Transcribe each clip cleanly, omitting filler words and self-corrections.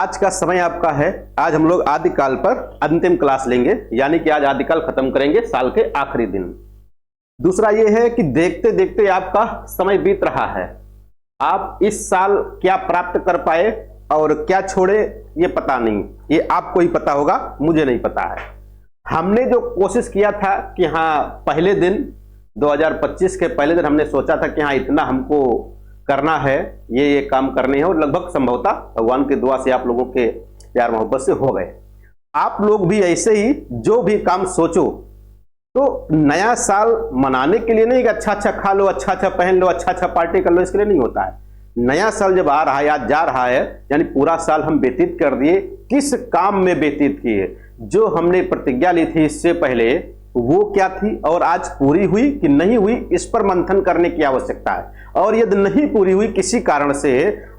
आज का समय आपका है। आज हम लोग आदिकाल पर अंतिम क्लास लेंगे, यानी कि आज आदिकाल खत्म करेंगे साल के आखिरी दिन। दूसरा ये है कि देखते देखते आपका समय बीत रहा है। आप इस साल क्या प्राप्त कर पाए और क्या छोड़े ये पता नहीं, ये आपको ही पता होगा, मुझे नहीं पता है। हमने जो कोशिश किया था कि हाँ पहले दिन 2025 के पहले दिन हमने सोचा था कि हाँ इतना हमको करना है, ये काम करने हैं, और लगभग संभवतः भगवान की दुआ से आप लोगों के प्यार मोहब्बत से हो गए। आप लोग भी ऐसे ही जो भी काम सोचो तो नया साल मनाने के लिए नहीं कि अच्छा अच्छा खा लो, अच्छा अच्छा पहन लो, अच्छा अच्छा पार्टी कर लो, इसके लिए नहीं होता है। नया साल जब आ रहा है, आज जा रहा है, यानी पूरा साल हम व्यतीत कर दिए, किस काम में व्यतीत किए, जो हमने प्रतिज्ञा ली थी इससे पहले वो क्या थी और आज पूरी हुई कि नहीं हुई, इस पर मंथन करने की आवश्यकता है। और यदि नहीं पूरी हुई किसी कारण से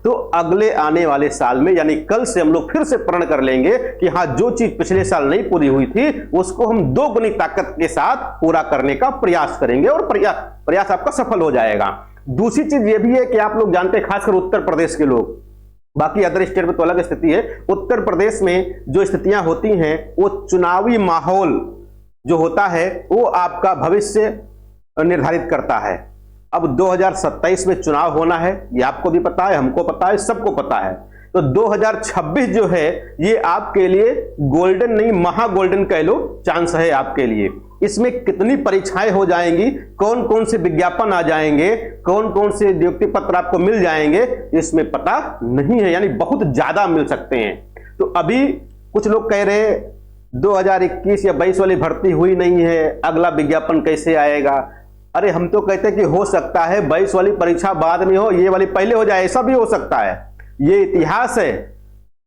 तो अगले आने वाले साल में यानी कल से हम लोग फिर से प्रण कर लेंगे कि हाँ जो चीज पिछले साल नहीं पूरी हुई थी उसको हम दोगुनी ताकत के साथ पूरा करने का प्रयास करेंगे और प्रयास आपका सफल हो जाएगा। दूसरी चीज ये भी है कि आप लोग जानते हैं, खासकर उत्तर प्रदेश के लोग, बाकी अदर स्टेट में तो अलग स्थिति है, उत्तर प्रदेश में जो स्थितियां होती हैं वो चुनावी माहौल जो होता है वो आपका भविष्य निर्धारित करता है। अब 2027 में चुनाव होना है, ये आपको भी पता है, हमको पता है, सबको पता है। तो 2026 जो है ये आपके लिए गोल्डन नहीं महा गोल्डन कह लो चांस है आपके लिए। इसमें कितनी परीक्षाएं हो जाएंगी, कौन कौन से विज्ञापन आ जाएंगे, कौन कौन से नियुक्ति पत्र आपको मिल जाएंगे, इसमें पता नहीं है, यानी बहुत ज्यादा मिल सकते हैं। तो अभी कुछ लोग कह रहे 2021 या 22 वाली भर्ती हुई नहीं है, अगला विज्ञापन कैसे आएगा। अरे हम तो कहते हैं कि हो सकता है 22 वाली परीक्षा बाद में हो, ये वाली पहले हो जाए, ऐसा भी हो सकता है। ये इतिहास है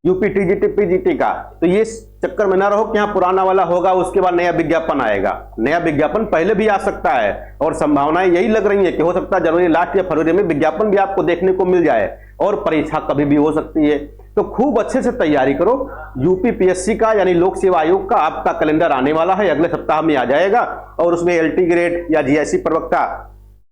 यूपी टीजीटी पीजीटी का। तो ये चक्कर में ना रहो कि यहाँ पुराना वाला होगा उसके बाद नया विज्ञापन आएगा। नया विज्ञापन पहले भी आ सकता है और संभावनाएं यही लग रही है कि हो सकता है जनवरी लास्ट या फरवरी में विज्ञापन भी आपको देखने को मिल जाए, और परीक्षा कभी भी हो सकती है। तो खूब अच्छे से तैयारी करो। यूपी पीएससी का यानी लोक सेवा आयोग का आपका कैलेंडर आने वाला है, अगले सप्ताह में आ जाएगा, और उसमें एलटी ग्रेड या जीआईसी प्रवक्ता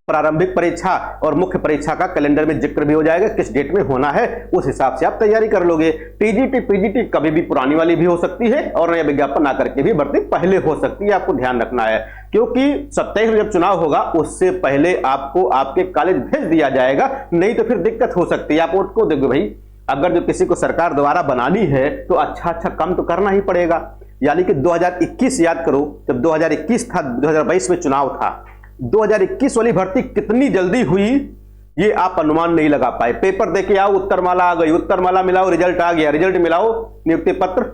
प्रारंभिक परीक्षा और मुख्य परीक्षा का कैलेंडर में जिक्र भी हो जाएगा, किस डेट में होना है, उस हिसाब से आप तैयारी कर लोगे। टीजीटी पीजीटी कभी भी पुरानी वाली भी हो सकती है और नया विज्ञापन आकर के भी भर्ती पहले हो सकती है, आपको ध्यान रखना है। क्योंकि 27 में जब चुनाव होगा उससे पहले आपको आपके कॉलेज भेज दिया जाएगा, नहीं तो फिर दिक्कत हो सकती है। आप वोट को देखो भाई, अगर जो किसी को सरकार दोबारा बनानी है तो अच्छा अच्छा काम तो करना ही पड़ेगा। यानी कि 2021 याद करो, जब 2021 था, 2022 में चुनाव था, 2021 वाली भर्ती कितनी जल्दी हुई ये आप अनुमान नहीं लगा पाए। पेपर देके आओ, उत्तरमाला आ गई, उत्तरमाला मिलाओ, रिजल्ट आ गया, रिजल्ट मिलाओ, नियुक्ति पत्र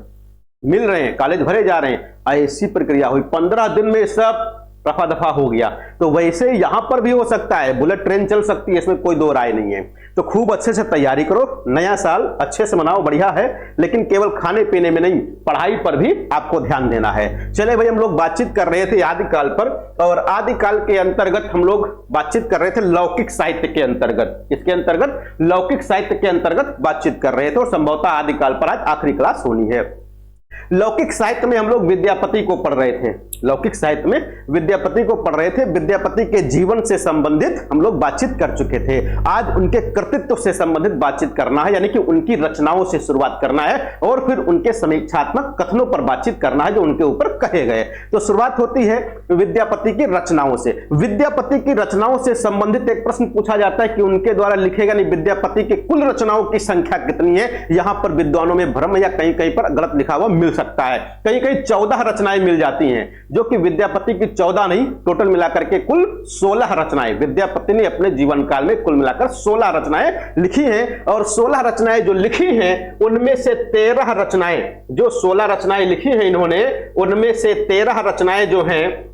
मिल रहे हैं, कॉलेज भरे जा रहे हैं, ऐसी प्रक्रिया हुई। 15 दिन में सब रफा दफा हो गया। तो वैसे यहां पर भी हो सकता है, बुलेट ट्रेन चल सकती है, इसमें कोई दो राय नहीं है। तो खूब अच्छे से तैयारी करो, नया साल अच्छे से मनाओ, बढ़िया है, लेकिन केवल खाने पीने में नहीं, पढ़ाई पर भी आपको ध्यान देना है। चले भाई, हम लोग बातचीत कर रहे थे आदिकाल पर, और आदिकाल के अंतर्गत हम लोग बातचीत कर रहे थे लौकिक साहित्य के अंतर्गत। इसके अंतर्गत लौकिक साहित्य के अंतर्गत बातचीत कर रहे थे, और संभवतः आदिकाल पर आज आखिरी क्लास होनी है। लौकिक साहित्य में हम लोग विद्यापति को पढ़ रहे थे, लौकिक साहित्य में विद्यापति को पढ़ रहे थे। विद्यापति के जीवन से संबंधित हम लोग बातचीत कर चुके थे। आज उनके कृतित्व से संबंधित बातचीत करना है, यानी कि उनकी रचनाओं से शुरुआत करना है और फिर उनके समीक्षात्मक कथनों पर बातचीत करना है जो उनके ऊपर कहे गए। तो शुरुआत होती है विद्यापति की रचनाओं से। विद्यापति की रचनाओं से संबंधित एक प्रश्न पूछा जाता है कि उनके द्वारा लिखे गए विद्यापति के कुल रचनाओं की संख्या कितनी है। यहां पर विद्वानों में भ्रम या कहीं कहीं पर गलत लिखा हुआ मिल सकता है, कहीं कहीं 14 रचनाएं मिल जाती हैं, जो कि विद्यापति की 14 नहीं, टोटल मिलाकर के कुल 16 रचनाएं विद्यापति ने अपने जीवन काल में कुल मिलाकर 16 रचनाएं लिखी हैं। और 16 रचनाएं जो लिखी हैं उनमें से 13 रचनाएं, जो 16 रचनाएं लिखी हैं इन्होंने, उनमें से 13 रचनाएं जो हैं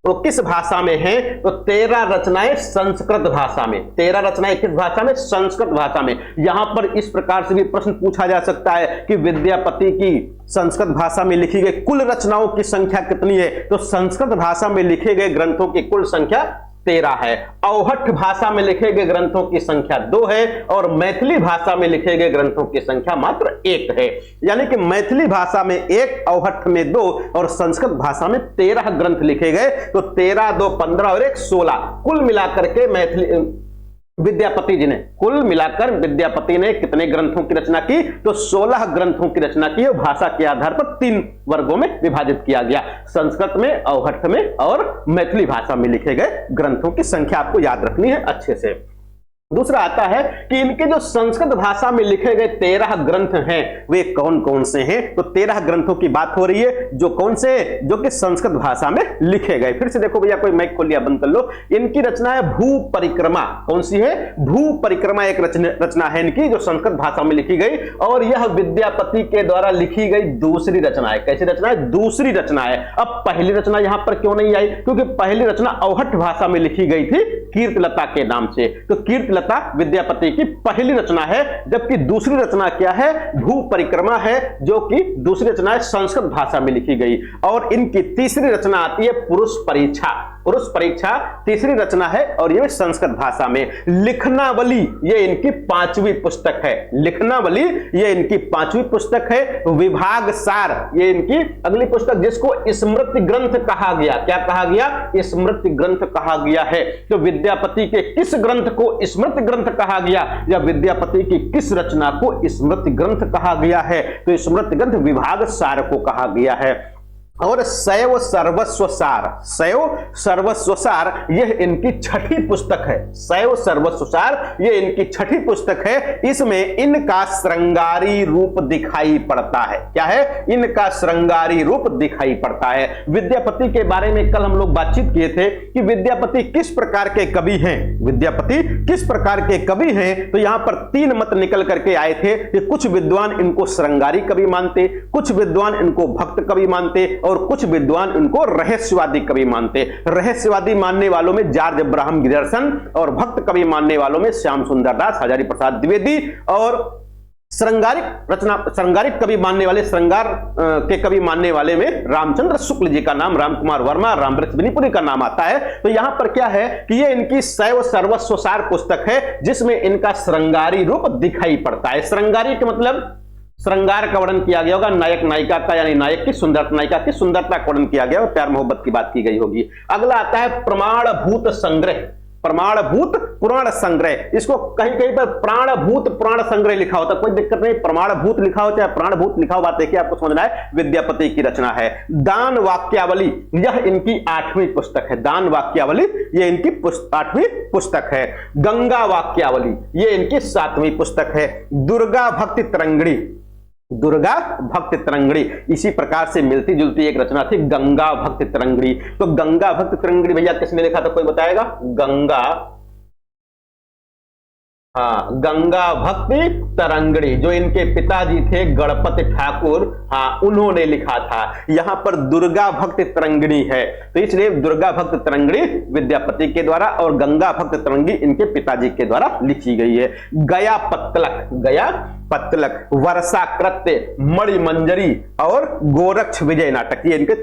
वो किस भाषा में है, तो 13 रचनाएं संस्कृत भाषा में। 13 रचनाएं किस भाषा में, संस्कृत भाषा में। यहां पर इस प्रकार से भी प्रश्न पूछा जा सकता है कि विद्यापति की संस्कृत भाषा में लिखी गई कुल रचनाओं की संख्या कितनी है, तो संस्कृत भाषा में लिखे गए ग्रंथों की कुल संख्या 13 है। अवहट्ठ भाषा में लिखे गए ग्रंथों की संख्या 2 है, और मैथिली भाषा में लिखे गए ग्रंथों की संख्या मात्र 1 है। यानी कि मैथिली भाषा में 1, अवहट्ठ में 2 और संस्कृत भाषा में 13 ग्रंथ लिखे गए। तो 13, 2, 15 और 1, 16, कुल मिलाकर के मैथिली विद्यापति जी ने, कुल मिलाकर विद्यापति ने कितने ग्रंथों की रचना की? तो 16 ग्रंथों की रचना की। भाषा के आधार पर 3 वर्गों में विभाजित किया गया, संस्कृत में, अवहट्ठ में और मैथिली भाषा में लिखे गए ग्रंथों की संख्या आपको याद रखनी है अच्छे से। दूसरा आता है कि इनके जो संस्कृत भाषा में लिखे गए 13 ग्रंथ हैं वे कौन कौन से हैं? तो 13 ग्रंथों की बात हो रही है जो कौन से, जो कि संस्कृत भाषा में लिखे गए। फिर से देखो भैया, कोई माइक खोल लिया, बंद कर लो। इनकी रचना है भू परिक्रमा। कौन सी है? भू परिक्रमा एक रचना है इनकी जो संस्कृत भाषा में लिखी गई, और यह विद्यापति के द्वारा लिखी गई दूसरी रचना है। कैसी रचना है? दूसरी रचना है। अब पहली रचना यहां पर क्यों नहीं आई? क्योंकि पहली रचना अवहट्ठ भाषा में लिखी गई थी कीर्तिलता के नाम से। तो कीर्तिलता विद्यापति की पहली रचना है, जबकि दूसरी रचना क्या है? भू परिक्रमा है, जो कि दूसरी रचना है संस्कृत भाषा में लिखी गई। और इनकी तीसरी रचना आती है पुरुष परीक्षा। पुरुष परीक्षा तीसरी रचना है और यह संस्कृत भाषा में। लिखनावली ये इनकी 5वीं पुस्तक है। लिखनावली ये इनकी 5वीं पुस्तक है। विभाग सार ये इनकी अगली पुस्तक, जिसको स्मृति ग्रंथ कहा गया। क्या कहा गया? स्मृति ग्रंथ कहा गया है। तो विद्यापति के किस ग्रंथ को स्मृति ग्रंथ कहा गया, या विद्यापति की किस रचना को स्मृति ग्रंथ कहा गया है? तो स्मृति ग्रंथ विभाग सार को कहा गया है। और शैव सर्वस्व सार, शैव सर्वस्व सार यह इनकी 6ठी पुस्तक है। शैव सर्वस्व सार यह इनकी 6ठी पुस्तक है। इसमें इनका श्रृंगारी रूप दिखाई पड़ता है। क्या है? इनका श्रृंगारी रूप दिखाई पड़ता है। विद्यापति के बारे में कल हम लोग बातचीत किए थे कि विद्यापति किस प्रकार के कवि हैं। विद्यापति किस प्रकार के कवि हैं? तो यहां पर 3 मत निकल करके आए थे कि कुछ विद्वान इनको श्रृंगारी कवि मानते, कुछ विद्वान इनको भक्त कवि मानते, और कुछ विद्वान इनको रहस्यवादी कवि मानते। रहस्यवादी मानने वालों में जॉर्ज अब्राहम गियर्सन, और भक्त कवि मानने वालों में श्याम सुंदर दास, हजारी प्रसाद द्विवेदी, और श्रृंगारिक कवि मानने वाले, श्रृंगार के कवि मानने वाले में रामचंद्र शुक्ल जी का नाम, राम कुमार वर्मा, रामवृक्ष बिनीपुरी का नाम आता है। तो यहां पर क्या है कि ये इनकी शैव सर्वस्व सार पुस्तक है, जिसमें इनका श्रृंगारी रूप दिखाई पड़ता है। श्रृंगारी का मतलब श्रृंगार का वर्णन किया गया होगा, नायक नायिका का, यानी नायक की सुंदरता, नायिका की सुंदरता का वर्णन किया गया और प्यार मोहब्बत की बात की गई होगी। अगला आता है प्रमाणभूत संग्रह। प्रमाणभूत पुराण संग्रह, इसको कहीं कहीं पर प्राणभूत पुराण संग्रह लिखा होता है, कोई दिक्कत नहीं, प्रमाणभूत लिखा हो चाहे प्राणभूत लिखा हो, बात देखिए आपको समझना है। विद्यापति की रचना है। दान वाक्यावली यह इनकी 8वीं पुस्तक है। दान वाक्यावली ये इनकी 8वीं पुस्तक है। गंगा वाक्यावली ये इनकी 7वीं पुस्तक है। दुर्गा भक्ति तरंगिणी, दुर्गा भक्ति तरंगिणी इसी प्रकार से मिलती जुलती एक रचना थी, गंगा भक्ति तरंगिणी। तो गंगा भक्ति तरंगिणी भैया किसने लिखा था, कोई बताएगा? गंगा भक्ति तरंगिणी जो इनके पिताजी थे गणपति ठाकुर, उन्होंने लिखा था। यहां पर दुर्गा भक्ति तरंगिणी है, तो इसलिए दुर्गा भक्ति तरंगिणी विद्यापति के द्वारा और गंगा भक्ति तरंगिणी इनके पिताजी के द्वारा लिखी गई है। गया पत्तलक, गया पत्तलक, वर्षा कृत्य, मणिमंजरी और गोरक्ष विजय नाटक ये इनके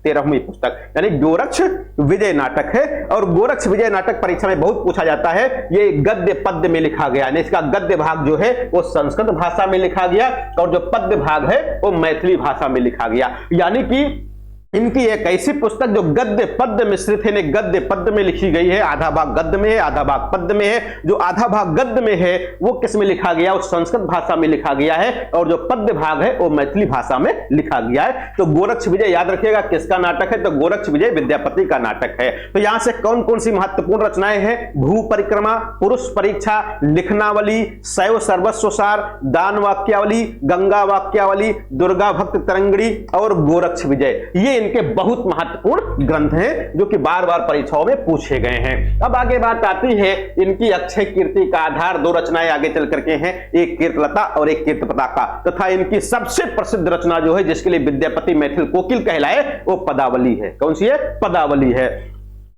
13वीं पुस्तक, यानी गोरक्ष विजय नाटक है। और गोरक्ष विजय नाटक परीक्षा में बहुत पूछा जाता है। ये गद्य पद्य में लिखा गया, यानी इसका गद्य भाग जो है वो संस्कृत भाषा में लिखा गया और जो पद्य भाग है वो मैथिली भाषा में लिखा गया। यानी कि इनकी एक ऐसी पुस्तक जो गद्य पद्य मिश्रित है, गद्य पद्य में लिखी गई है। आधा भाग गद्य में है, आधा भाग पद्य में है। जो आधा भाग गद्य में है वो किस में लिखा गया? वो संस्कृत भाषा में लिखा गया है, और जो पद्य भाग है वो मैथिली भाषा में लिखा गया है। तो गोरक्ष विजय याद रखिएगा किसका नाटक है? तो गोरक्ष विजय विद्यापति का नाटक है। तो यहां से कौन कौन सी महत्वपूर्ण रचनाएं हैं? भू परिक्रमा, पुरुष परीक्षा, लिखनावली, शैव सर्वस्व सार, दान वाक्यावली, गंगा वाक्यावली, दुर्गा भक्ति तरंगिणी और गोरक्ष विजय, ये इनके बहुत महत्वपूर्ण ग्रंथ हैं जो कि बार बार परीक्षाओं में पूछे गए हैं। अब आगे बात आती है इनकी अक्षय कीर्ति का आधार 2 रचनाएं आगे चल करके हैं, एक कीर्तिलता और एक कीर्तिपताका, तथा इनकी सबसे प्रसिद्ध रचना जो है जिसके लिए विद्यापति मैथिल कोकिल कहलाए वो पदावली है। कौन सी है? पदावली है।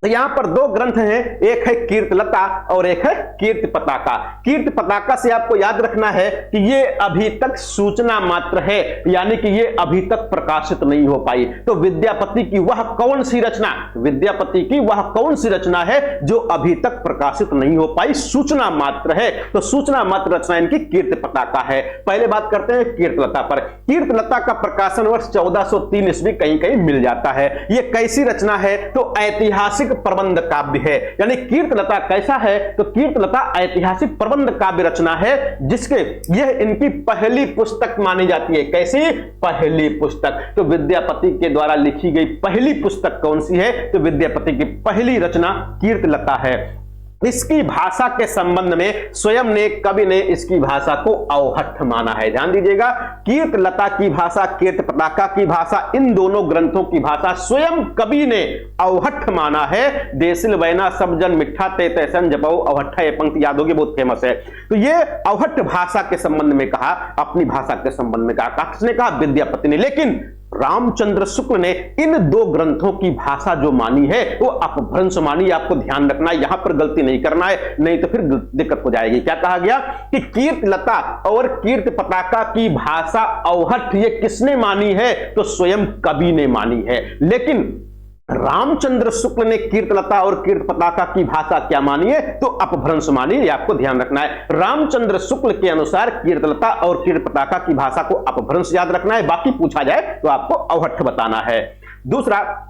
तो यहां पर 2 ग्रंथ हैं, एक है कीर्तिलता और एक है कीर्तिपताका। कीर्तिपताका से आपको याद रखना है कि ये अभी तक सूचना मात्र है, यानी कि ये अभी तक प्रकाशित नहीं हो पाई। तो विद्यापति की वह कौन सी रचना, विद्यापति की वह कौन सी रचना है जो अभी तक प्रकाशित नहीं हो पाई, सूचना मात्र है। तो सूचना मात्र रचना इनकी कीर्तिपताका है। पहले बात करते हैं कीर्तिलता पर। कीर्तिलता का प्रकाशन वर्ष 1403 ईस्वी कहीं कहीं मिल जाता है। ये कैसी रचना है? तो ऐतिहासिक ऐतिहासिक प्रबंध काव्य है। यानी कीर्तलता कैसा है, तो कीर्तलता ऐतिहासिक प्रबंध काव्य रचना है, जिसके यह इनकी पहली पुस्तक मानी जाती है। कैसी पहली पुस्तक? तो विद्यापति के द्वारा लिखी गई पहली पुस्तक कौन सी है, तो विद्यापति की पहली रचना कीर्तलता है। इसकी भाषा के संबंध में स्वयं ने कवि ने इसकी भाषा को अवहट्ठ माना है। ध्यान दीजिएगा, कीर्तलता की भाषा, कीर्तपताका की भाषा, इन दोनों ग्रंथों की भाषा स्वयं कवि ने अवहट्ठ माना है। देसिल वैना सब जन मिठा ते तैसन जपो अवहट्ठा, ये पंक्ति याद होगी, बहुत फेमस है। तो ये अवहट्ठ भाषा के संबंध में कहा, अपनी भाषा के संबंध में कहा, किसने कहा? विद्यापति ने। लेकिन रामचंद्र शुक्ल ने इन दो ग्रंथों की भाषा जो मानी है वो अपभ्रंश मानी। आपको ध्यान रखना है, यहां पर गलती नहीं करना है, नहीं तो फिर दिक्कत हो जाएगी। क्या कहा गया कि कीर्तलता और कीर्तपताका की भाषा अवहट्ठ ये किसने मानी है, तो स्वयं कवि ने मानी है। लेकिन रामचंद्र शुक्ल ने कीर्तलता और कीर्तपताका की भाषा क्या मानी है, तो अपभ्रंश मानी। ये आपको ध्यान रखना है। रामचंद्र शुक्ल के अनुसार कीर्तलता और कीर्तपताका की भाषा को अपभ्रंश याद रखना है, बाकी पूछा जाए तो आपको अवहट्ठ बताना है। दूसरा,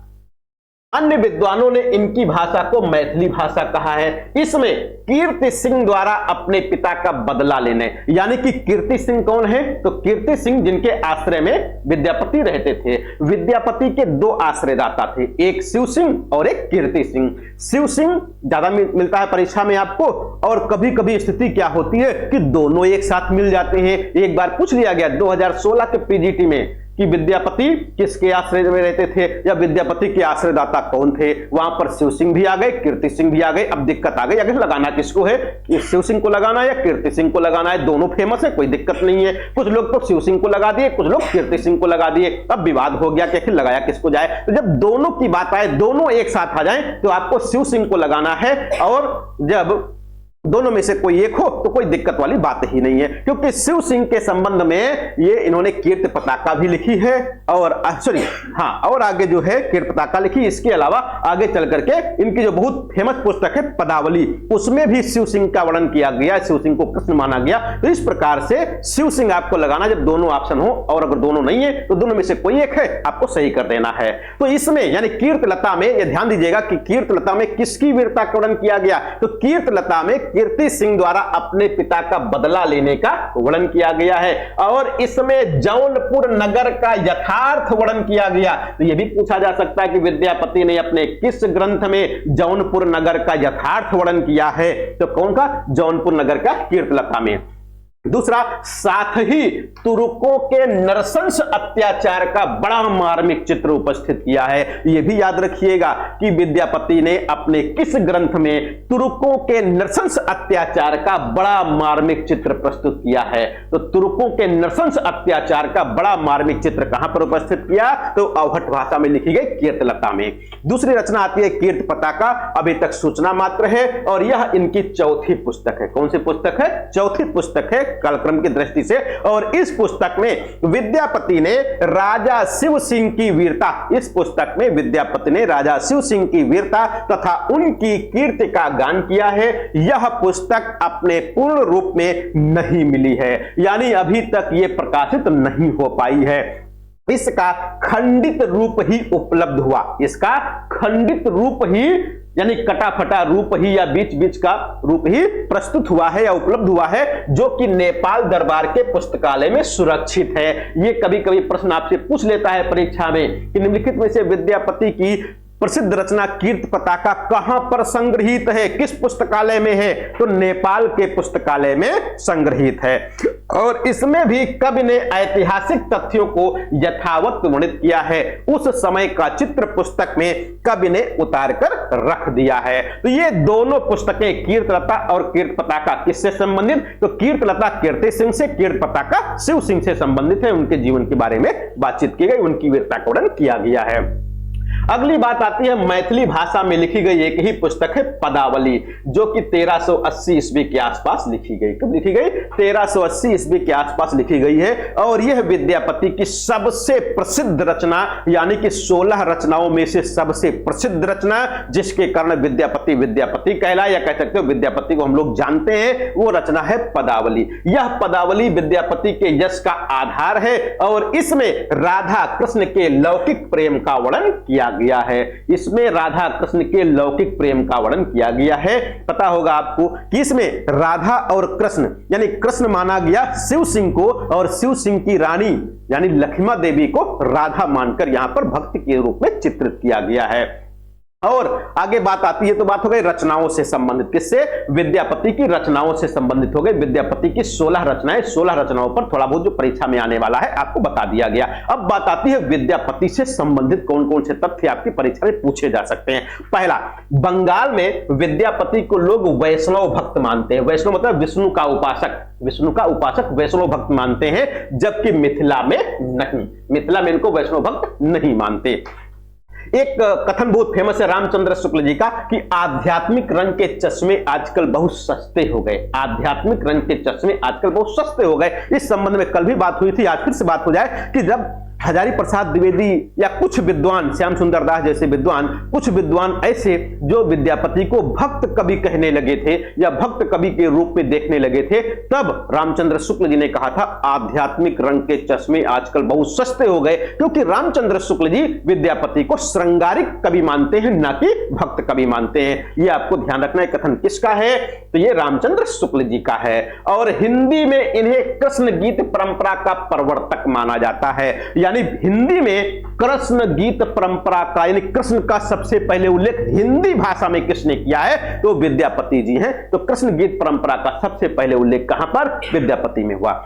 अन्य विद्वानों ने इनकी भाषा को मैथिली भाषा कहा है। इसमें कीर्ति सिंह द्वारा अपने पिता का बदला लेने, यानी कि कीर्ति सिंह कौन है, तो कीर्ति सिंह जिनके आश्रय में विद्यापति रहते थे। विद्यापति के दो आश्रयदाता थे, एक शिव सिंह और एक कीर्ति सिंह। शिव सिंह ज्यादा मिलता है परीक्षा में आपको, और कभी कभी स्थिति क्या होती है कि दोनों एक साथ मिल जाते हैं। एक बार पूछ लिया गया 2016 के पीजीटी में कि विद्यापति किसके आश्रय में रहते थे या विद्यापति के आश्रयदाता कौन थे। वहां पर शिव सिंह भी आ गए, कीर्ति सिंह भी आ गए। अब दिक्कत आ गई, अगर लगाना किसको है, कि शिव सिंह को लगाना है या कीर्ति सिंह को लगाना है। दोनों फेमस है, कोई दिक्कत नहीं है। कुछ लोग तो शिव सिंह को लगा दिए, कुछ लोग कीर्ति सिंह को लगा दिए। अब विवाद हो गया कि आखिर लगाया किसको जाए। तो जब दोनों की बात आए, दोनों एक साथ आ जाए, तो आपको शिव सिंह को लगाना है। और जब दोनों में से कोई एक हो तो कोई दिक्कत वाली बात ही नहीं है, क्योंकि शिव सिंह के संबंध में ये इन्होंने कीर्तपताका भी लिखी है, और और आगे जो है कीर्तपताका लिखी। इसके अलावा आगे चल करके इनकी जो बहुत फेमस पुस्तक है पदावली, उसमें भी शिव सिंह का वर्णन किया गया, शिव सिंह को कृष्ण माना गया। तो इस प्रकार से शिव सिंह आपको लगाना जब दोनों ऑप्शन हो, और अगर दोनों नहीं है तो दोनों में से कोई एक है, आपको सही कर देना है। तो इसमें यानी कीर्तलता में यह ध्यान दीजिएगा कि कीर्तलता में किसकी वीरता का वर्णन किया गया, तो कीर्तलता में कीर्ति सिंह द्वारा अपने पिता का बदला लेने का वर्णन किया गया है। और इसमें जौनपुर नगर का यथार्थ वर्णन किया गया। तो यह भी पूछा जा सकता है कि विद्यापति ने अपने किस ग्रंथ में जौनपुर नगर का यथार्थ वर्णन किया है, तो कौन का, जौनपुर नगर का कीर्तलता में। दूसरा, साथ ही तुर्कों के नरशंस अत्याचार का बड़ा मार्मिक चित्र उपस्थित किया है। यह भी याद रखिएगा कि विद्यापति ने अपने किस ग्रंथ में तुर्कों के नरशंस अत्याचार का बड़ा मार्मिक चित्र प्रस्तुत किया है। तो तुर्कों के नरशंस अत्याचार का बड़ा मार्मिक चित्र कहां पर उपस्थित किया, तो अवहट्ठ भाषा में लिखी गई कीर्तलता में। दूसरी रचना आती है कीर्तपताका, अभी तक सूचना मात्र है, और यह इनकी चौथी पुस्तक है। कौन सी पुस्तक है, चौथी पुस्तक है कालक्रम की दृष्टि से। और इस पुस्तक में विद्यापति ने राजा शिव सिंह की वीरता, इस पुस्तक में विद्यापति ने राजा शिव सिंह की वीरता तथा उनकी कीर्ति का गान किया है। यह पुस्तक अपने पूर्ण रूप में नहीं मिली है, यानी अभी तक यह प्रकाशित नहीं हो पाई है। इसका खंडित रूप ही उपलब्ध हुआ, इसका खंडित रूप ही यानी कटा फटा रूप ही या बीच बीच का रूप ही प्रस्तुत हुआ है या उपलब्ध हुआ है, जो कि नेपाल दरबार के पुस्तकालय में सुरक्षित है। ये कभी कभी प्रश्न आपसे पूछ लेता है परीक्षा में कि निम्नलिखित में से विद्यापति की प्रसिद्ध रचना कीर्तपताका कहां पर संग्रहित है, किस पुस्तकालय में है, तो नेपाल के पुस्तकालय में संग्रहित है। और इसमें भी कवि ने ऐतिहासिक तथ्यों को यथावत वर्णित किया है। उस समय का चित्र पुस्तक में कवि ने उतार कर रख दिया है। तो ये दोनों पुस्तकें कीर्तलता और कीर्तपताका किससे संबंधित, तो कीर्तलता कीर्ति सिंह से, कीर्तपताका शिव सिंह से संबंधित है। उनके जीवन के बारे में बातचीत की गई, उनकी वीरता का वर्णन किया गया है। अगली बात आती है मैथिली भाषा में लिखी गई एक ही पुस्तक है पदावली, जो कि 1380 ईस्वी के आसपास लिखी गई। कब लिखी गई, 1380 ईस्वी के आसपास लिखी गई है। और यह विद्यापति की सबसे प्रसिद्ध रचना, यानी कि 16 रचनाओं में से सबसे प्रसिद्ध रचना, जिसके कारण विद्यापति विद्यापति कहलाए, या कह सकते हो विद्यापति को हम लोग जानते हैं, वो रचना है पदावली। यह पदावली विद्यापति के यश का आधार है, और इसमें राधा कृष्ण के लौकिक प्रेम का वर्णन किया किया गया है। इसमें राधा कृष्ण के लौकिक प्रेम का वर्णन किया गया है। पता होगा आपको कि इसमें राधा और कृष्ण यानी कृष्ण माना गया शिव सिंह को और शिव सिंह की रानी यानी लक्ष्मा देवी को राधा मानकर यहां पर भक्त के रूप में चित्रित किया गया है। और आगे बात आती है तो बात हो गई रचनाओं से संबंधित, किससे? विद्यापति की रचनाओं से संबंधित हो गई। विद्यापति की 16 रचनाएं, 16 रचनाओं पर थोड़ा बहुत जो परीक्षा में आने वाला है आपको बता दिया गया। अब बात आती है विद्यापति से संबंधित कौन कौन से तथ्य आपकी परीक्षा में पूछे जा सकते हैं। पहला, बंगाल में विद्यापति को लोग वैष्णव भक्त मानते हैं। वैष्णव मतलब विष्णु का उपासक, विष्णु का उपासक वैष्णव भक्त मानते हैं, जबकि मिथिला में नहीं, मिथिला में इनको वैष्णव भक्त नहीं मानते। एक कथन बहुत फेमस है रामचंद्र शुक्ल जी का कि आध्यात्मिक रंग के चश्मे आजकल बहुत सस्ते हो गए। आध्यात्मिक रंग के चश्मे आजकल बहुत सस्ते हो गए। इस संबंध में कल भी बात हुई थी, आज फिर से बात हो जाए कि जब हजारी प्रसाद द्विवेदी या कुछ विद्वान, श्याम सुंदर दास जैसे विद्वान, कुछ विद्वान ऐसे जो विद्यापति को भक्त कवि कहने लगे थे या भक्त कवि के रूप में देखने लगे थे, तब रामचंद्र शुक्ल जी ने कहा था आध्यात्मिक रंग के चश्मे आजकल बहुत सस्ते हो गए, क्योंकि रामचंद्र शुक्ल जी विद्यापति को श्रृंगारिक कवि मानते हैं, ना कि भक्त कवि मानते हैं। यह आपको ध्यान रखना है। कथन किसका है? तो यह रामचंद्र शुक्ल जी का है। और हिंदी में इन्हें कृष्ण गीत परंपरा का प्रवर्तक माना जाता है। यानी हिंदी में कृष्ण गीत परंपरा का यानी कृष्ण का सबसे पहले उल्लेख हिंदी भाषा में किसने किया है? तो विद्यापति जी हैं। तो कृष्ण गीत परंपरा का सबसे पहले उल्लेख कहां पर? विद्यापति में हुआ।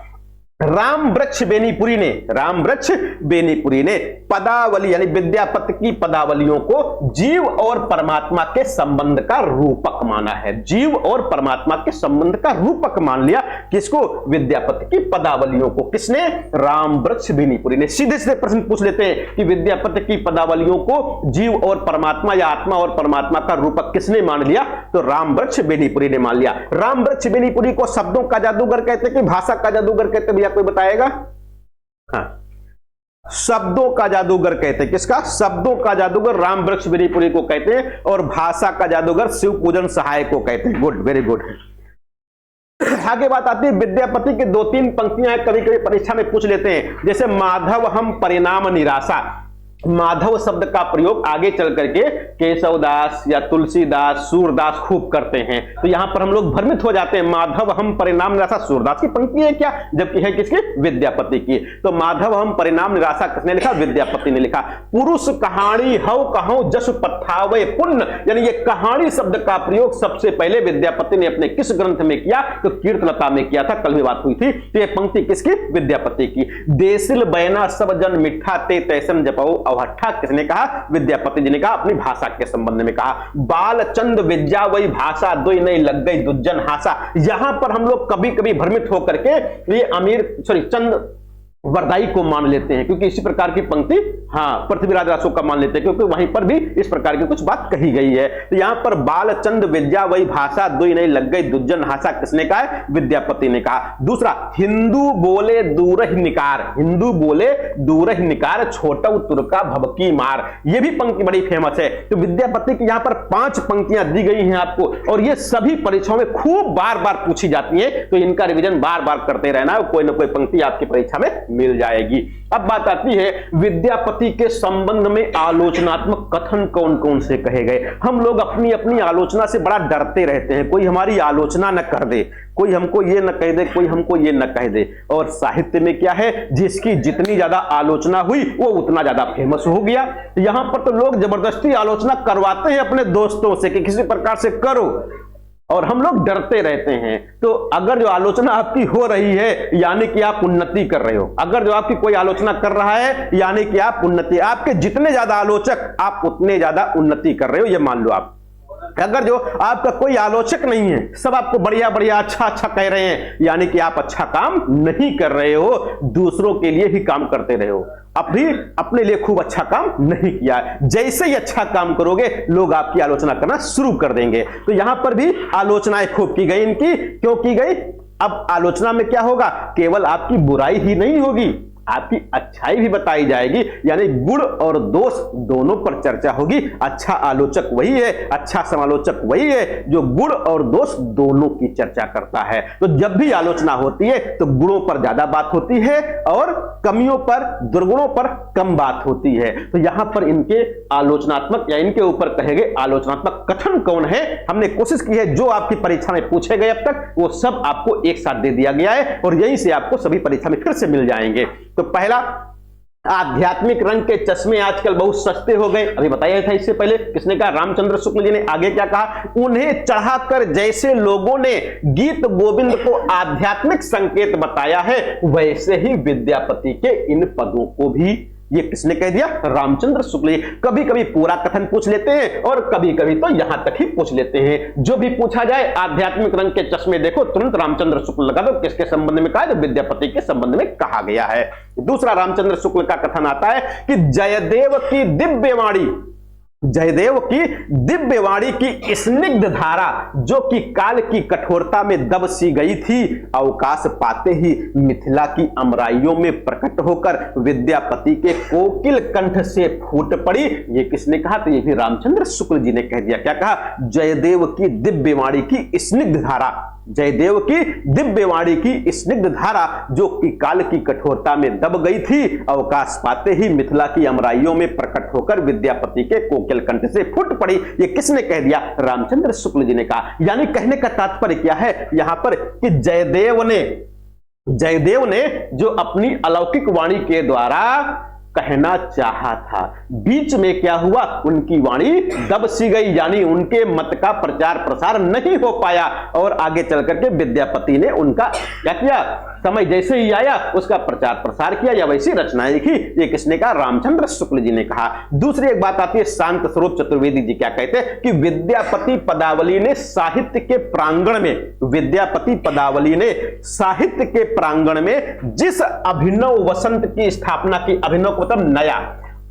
राम वृक्ष बेनीपुरी ने, राम वृक्ष बेनीपुरी ने पदावली यानी विद्यापति की पदावलियों को जीव और परमात्मा के संबंध का रूपक माना है। जीव और परमात्मा के संबंध का रूपक मान लिया। किसको? विद्यापति की पदावलियों को। किसने? राम वृक्ष बेनीपुरी ने। सीधे सीधे प्रश्न पूछ लेते हैं कि विद्यापति की पदावलियों को जीव और परमात्मा या आत्मा और परमात्मा का रूपक किसने मान लिया? तो राम वृक्ष बेनीपुरी ने मान लिया। राम वृक्ष बेनीपुरी को शब्दों का जादूगर कहते कि भाषा का जादूगर कहते? कोई बताएगा? हाँ, शब्दों का जादूगर कहते हैं। किसका? शब्दों का जादूगर राम वृक्ष बेनीपुरी को कहते हैं और भाषा का जादूगर शिव पूजन सहाय को कहते हैं। Good, very good. आगे बात आती है विद्यापति की 2-3 पंक्तियां कभी कभी परीक्षा में पूछ लेते हैं, जैसे माधव हम परिणाम निराशा। माधव शब्द का प्रयोग आगे चल करके केशवदास या तुलसीदास, सूरदास खूब करते हैं। तो यहां पर हम लोग भ्रमित हो जाते हैं, माधव हम परिणाम निराशा सूरदास की पंक्ति है क्या? जबकि है किसकी? विद्यापति की। तो माधव हम परिणाम निराशा किसने लिखा? विद्यापति ने लिखा। पुरुष कहानी हव कहो जस पथावे पुण्य, यानी ये कहानी शब्द का प्रयोग सबसे पहले विद्यापति ने अपने किस ग्रंथ में किया? तो कीर्तलता में किया था। कल भी बात हुई थी। तो ये पंक्ति किसकी? विद्यापति की। देसिल बैना सब जन मिठा ते तैसन जपाओ अवहट्ठा किसने कहा? विद्यापति जी ने कहा। अपनी भाषा के संबंध में कहा। बाल चंद विद्या वही भाषा दोई नहीं लग गई दुज्जन हासा। यहां पर हम लोग कभी कभी भ्रमित होकर के ये चंद वरदाई को मान लेते हैं, क्योंकि इसी प्रकार की पंक्ति पृथ्वीराज अशोक का मान लेते हैं, क्योंकि वहीं पर भी इस प्रकार की कुछ बात कही गई है। तो यहां पर बाल चंद विद्या वही भाषा दोई नहीं लग गई दुज्जन हासा किसने कहा है? विद्यापति ने कहा। दूसरा, हिंदू बोले दूरह निकार, हिंदू बोले दूरह निकार छोटऊ तुर्का भबकी मार। यह भी पंक्ति बड़ी फेमस है। तो विद्यापति की यहां पर 5 पंक्तियां दी गई हैं आपको, और ये सभी परीक्षाओं में खूब बार बार पूछी जाती है। तो इनका रिविजन बार बार करते रहना, कोई ना कोई पंक्ति आपकी परीक्षा में मिल जाएगी। अब बात आती है विद्यापति के संबंध में आलोचनात्मक कथन कौन कौन से कहे गए। हम लोग अपनी अपनी आलोचना से बड़ा डरते रहते हैं, कोई हमारी आलोचना न कर दे, कोई हमको ये न कह दे, कोई हमको ये न कह दे। और साहित्य में क्या है, जिसकी जितनी ज्यादा आलोचना हुई वो उतना ज्यादा फेमस हो गया। यहां पर तो लोग जबरदस्ती आलोचना करवाते हैं अपने दोस्तों से कि किसी प्रकार से करो, और हम लोग डरते रहते हैं। तो अगर जो आलोचना आपकी हो रही है यानी कि आप उन्नति कर रहे हो, अगर जो आपकी कोई आलोचना कर रहा है यानी कि आप उन्नति, आपके जितने ज्यादा आलोचक आप उतने ज्यादा उन्नति कर रहे हो, ये मान लो आप। अगर जो आपका कोई आलोचक नहीं है, सब आपको बढ़िया बढ़िया अच्छा अच्छा कह रहे हैं, यानी कि आप अच्छा काम नहीं कर रहे हो, दूसरों के लिए ही काम करते रहे हो, अभी अपने लिए खूब अच्छा काम नहीं किया। जैसे ही अच्छा काम करोगे लोग आपकी आलोचना करना शुरू कर देंगे। तो यहां पर भी आलोचनाएं खूब की गई। इनकी क्यों की गई? अब आलोचना में क्या होगा? केवल आपकी बुराई ही नहीं होगी, आपकी अच्छाई भी बताई जाएगी, यानी गुण और दोष दोनों पर चर्चा होगी। अच्छा आलोचक वही है, अच्छा समालोचक वही है जो गुण और दोष दोनों की चर्चा करता है। तो जब भी आलोचना होती है तो गुणों पर ज्यादा बात होती है और कमियों पर, दुर्गुणों पर कम बात होती है। तो यहां पर इनके आलोचनात्मक या इनके ऊपर कहे गए आलोचनात्मक कथन कौन है, हमने कोशिश की है जो आपकी परीक्षा में पूछे गए अब तक वो सब आपको एक साथ दे दिया गया है और यहीं से आपको सभी परीक्षा में फिर से मिल जाएंगे। तो पहला, आध्यात्मिक रंग के चश्मे आजकल बहुत सस्ते हो गए। अभी बताया था इससे पहले, किसने कहा? रामचंद्र शुक्ल जी ने। आगे क्या कहा? उन्हें चढ़ाकर जैसे लोगों ने गीत गोविंद को आध्यात्मिक संकेत बताया है वैसे ही विद्यापति के इन पदों को भी, ये किसने कह दिया? रामचंद्र शुक्ल जी। कभी कभी पूरा कथन पूछ लेते हैं और कभी कभी तो यहां तक ही पूछ लेते हैं। जो भी पूछा जाए आध्यात्मिक रंग के चश्मे देखो, तुरंत रामचंद्र शुक्ल लगा दो। किसके संबंध में कहा है? तो विद्यापति के संबंध में कहा गया है। दूसरा रामचंद्र शुक्ल का कथन आता है कि जयदेव की दिव्यवाणी, जयदेव की दिव्यवाणी की स्निग्ध धारा जो कि काल की कठोरता में दब सी गई थी, अवकाश पाते ही मिथिला की अमराइयों में प्रकट होकर विद्यापति के कोकिल कंठ से फूट पड़ी। ये किसने कहा? तो ये भी रामचंद्र शुक्ल जी ने कह दिया। क्या कहा? जयदेव की दिव्यवाणी की स्निग्ध धारा, जयदेव की दिव्यवाणी की स्निग्ध धारा जो कि काल की कठोरता में दब गई थी, अवकाश पाते ही मिथिला की अमराइयों में प्रकट होकर विद्यापति के कोकिल कंठ से फूट पड़ी। ये किसने कह दिया? रामचंद्र शुक्ल जी ने कहा। यानी कहने का तात्पर्य क्या है यहां पर कि जयदेव ने जो अपनी अलौकिक वाणी के द्वारा कहना चाहा था, बीच में क्या हुआ? उनकी वाणी दब सी गई, यानी उनके मत का प्रचार प्रसार नहीं हो पाया और आगे चल करके विद्यापति ने उनका क्या किया? समय जैसे ही आया उसका प्रचार प्रसार किया या वैसी रचनाएं लिखी। ये किसने कहा? रामचंद्र शुक्ल जी ने कहा। दूसरी एक बात आती है, शांत स्वरूप चतुर्वेदी जी क्या कहते हैं कि विद्यापति पदावली ने साहित्य के प्रांगण में, विद्यापति पदावली ने साहित्य के प्रांगण में जिस अभिनव वसंत की स्थापना की, अभिनव मतलब नया,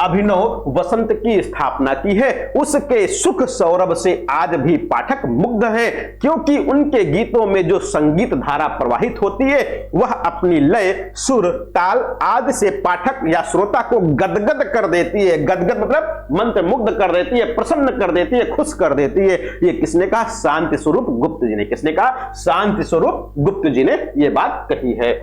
अभिनव वसंत की स्थापना की है, उसके सुख सौरभ से आज भी पाठक मुग्ध हैं, क्योंकि उनके गीतों में जो संगीत धारा प्रवाहित होती है वह अपनी लय, सुर, ताल आदि से पाठक या श्रोता को गदगद कर देती है। गदगद मतलब मंत्र मुग्ध कर देती है, प्रसन्न कर देती है, खुश कर देती है। ये किसने कहा? शांति स्वरूप गुप्त जी ने। किसने कहा? शांति स्वरूप गुप्त जी ने ये बात कही है।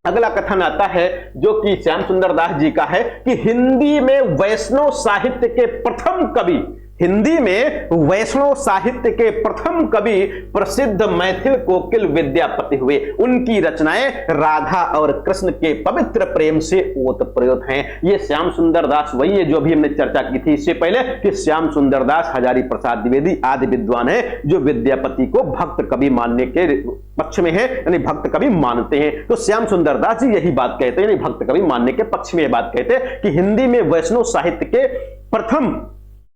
अगला कथन आता है जो कि श्याम सुंदर दास जी का है कि हिंदी में वैष्णव साहित्य के प्रथम कवि, हिंदी में वैष्णव साहित्य के प्रथम कवि प्रसिद्ध मैथिल कोकिल विद्यापति हुए। उनकी रचनाएं राधा और कृष्ण के पवित्र प्रेम से ओतप्रोत हैं। ये श्याम सुंदर दास वही है जो भी हमने चर्चा की थी इससे पहले कि श्याम सुंदर दास, हजारी प्रसाद द्विवेदी आदि विद्वान है जो विद्यापति को भक्त कवि मानने के पक्ष में है, यानी भक्त कवि मानते हैं। तो श्याम सुंदर दास जी यही बात कहते हैं, यानी भक्त कवि मानने के पक्ष में यह बात कहते हैं कि हिंदी में वैष्णव साहित्य के प्रथम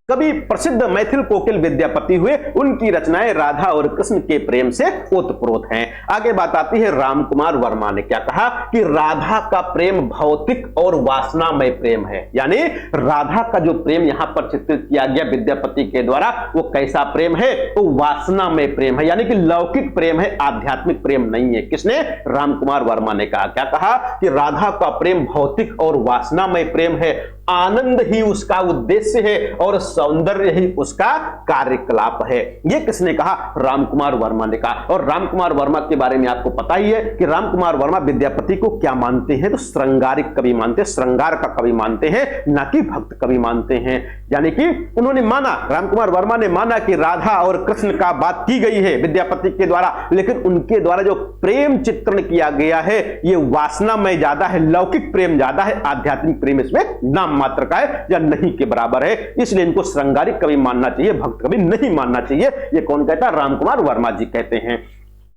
कवि प्रसिद्ध मैथिल कोकिल विद्यापति हुए। उनकी रचनाएं राधा और कृष्ण के प्रेम से ओतप्रोत हैं। आगे बात आती है, रामकुमार वर्मा ने क्या कहा कि राधा का प्रेम भौतिक और वासनामय प्रेम है, यानी राधा का जो प्रेम यहां पर चित्रित किया गया विद्यापति के द्वारा वो कैसा प्रेम है? वो वासनामय प्रेम है, यानी कि लौकिक प्रेम है, आध्यात्मिक प्रेम नहीं है। किसने? रामकुमार वर्मा ने कहा। क्या कहा कि राधा का प्रेम भौतिक और वासनामय प्रेम है, आनंद ही उसका उद्देश्य है और सौंदर्य ही उसका कार्यकलाप है। ये किसने कहा? रामकुमार वर्मा ने कहा। और रामकुमार वर्मा के बारे में आपको पता ही है कि रामकुमार वर्मा विद्यापति को क्या मानते हैं? तो श्रृंगारिक कवि मानते हैं, श्रृंगार का कवि मानते हैं, ना कि भक्त कवि मानते हैं। यानी कि उन्होंने माना, रामकुमार वर्मा ने माना कि राधा और कृष्ण का बात की गई है विद्यापति के द्वारा, लेकिन उनके द्वारा जो प्रेम चित्रण किया गया है ये वासनामय ज्यादा है, लौकिक प्रेम ज्यादा है, आध्यात्मिक प्रेम इसमें नाम मात्र का है या नहीं के बराबर है। इसलिए इनको श्रृंगारिक कवि मानना चाहिए, भक्त कवि नहीं मानना चाहिए। ये कौन कहता है? रामकुमार वर्मा जी कहते हैं।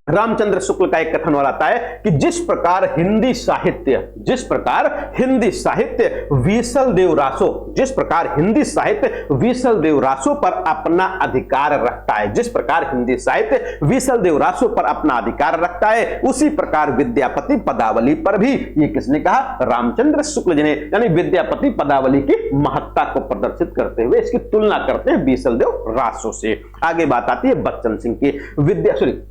रामचंद्र शुक्ल का एक कथन और आता है कि जिस प्रकार हिंदी साहित्य विसल देव रासो, जिस प्रकार हिंदी साहित्य विसल देव रासो पर अपना अधिकार रखता है, जिस प्रकार हिंदी साहित्य विसल देव रासो पर अपना अधिकार रखता है, उसी प्रकार विद्यापति पदावली पर भी, ये किसने कहा? रामचंद्र शुक्ल जी ने। यानी विद्यापति पदावली की महत्ता को प्रदर्शित करते हुए इसकी तुलना करते हैं विसल देव रासो से। आगे बात आती है बच्चन सिंह की।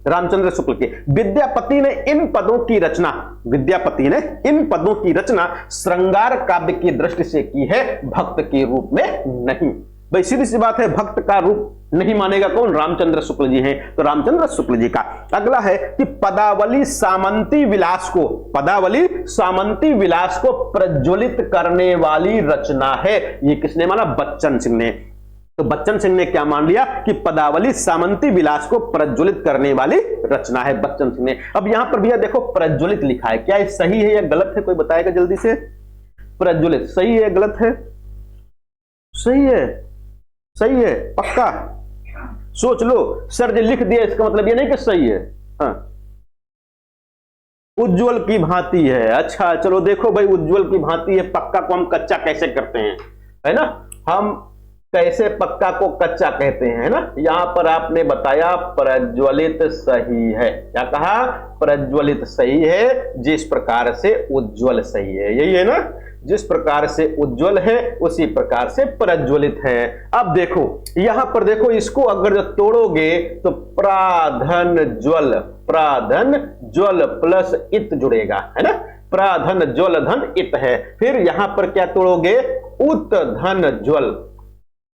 रामचंद्र शुक्ल शुक्ल के। विद्यापति ने इन पदों की रचना, विद्यापति ने इन पदों की रचना श्रृंगार काव्य की दृष्टि से की है, भक्त के रूप में नहीं। भाई सीधी सी बात है, भक्त का रूप नहीं मानेगा कौन? रामचंद्र शुक्ल जी हैं। तो रामचंद्र शुक्ल जी का अगला है कि पदावली सामंती विलास को, पदावली सामंती विलास को प्रज्वलित करने वाली रचना है। ये किसने माना? बच्चन सिंह ने। तो बच्चन सिंह ने क्या मान लिया कि पदावली सामंती विलास को प्रज्वलित करने वाली रचना है, बच्चन सिंह ने। अब यहां पर भैया देखो प्रज्वलित लिखा है, क्या ये सही है या गलत है? कोई बताएगा जल्दी से? प्रज्वलित सही है गलत है? सही है, सही है, पक्का सोच लो। सर जी लिख दिया, इसका मतलब ये नहीं कि सही है। हाँ, उज्जवल की भांति है। अच्छा चलो देखो भाई, उज्जवल की भांति है, पक्का को हम कच्चा कैसे करते हैं, है ना? हम कैसे पक्का को कच्चा कहते हैं, है ना? यहां पर आपने बताया प्रज्वलित सही है। क्या कहा? प्रज्वलित सही है, जिस प्रकार से उज्जवल सही है। यही है ना? जिस प्रकार से उज्जवल है उसी प्रकार से प्रज्वलित है। अब देखो यहां पर देखो, इसको अगर जो तोड़ोगे तो प्राधन ज्वल, प्राधन ज्वल प्लस इत जुड़ेगा, है ना? प्राधन ज्वल धन इत है। फिर यहां पर क्या तोड़ोगे? उत धन ज्वल,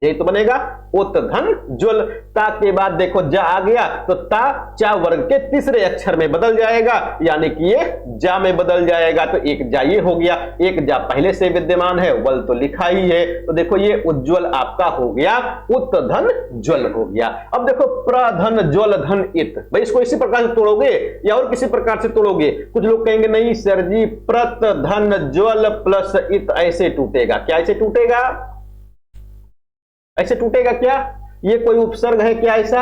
यही तो बनेगा उत धन ज्वल। ता के बाद देखो जा आ गया, तो ता चा वर्ग के तीसरे अक्षर में बदल जाएगा, यानी कि ये जा में बदल जाएगा। तो एक जा ये हो गया, एक जा पहले से विद्यमान है, वल तो लिखा ही है। तो देखो ये उज्जवल आपका हो गया, उत धन ज्वल हो गया। अब देखो प्रधन ज्वल धन इत, भाई इसको इसी प्रकार से तोड़ोगे या और किसी प्रकार से तोड़ोगे? कुछ लोग कहेंगे नहीं सर जी, प्रत धन ज्वल प्लस इत ऐसे टूटेगा। क्या ऐसे टूटेगा? ऐसे टूटेगा क्या? ये कोई उपसर्ग है क्या ऐसा?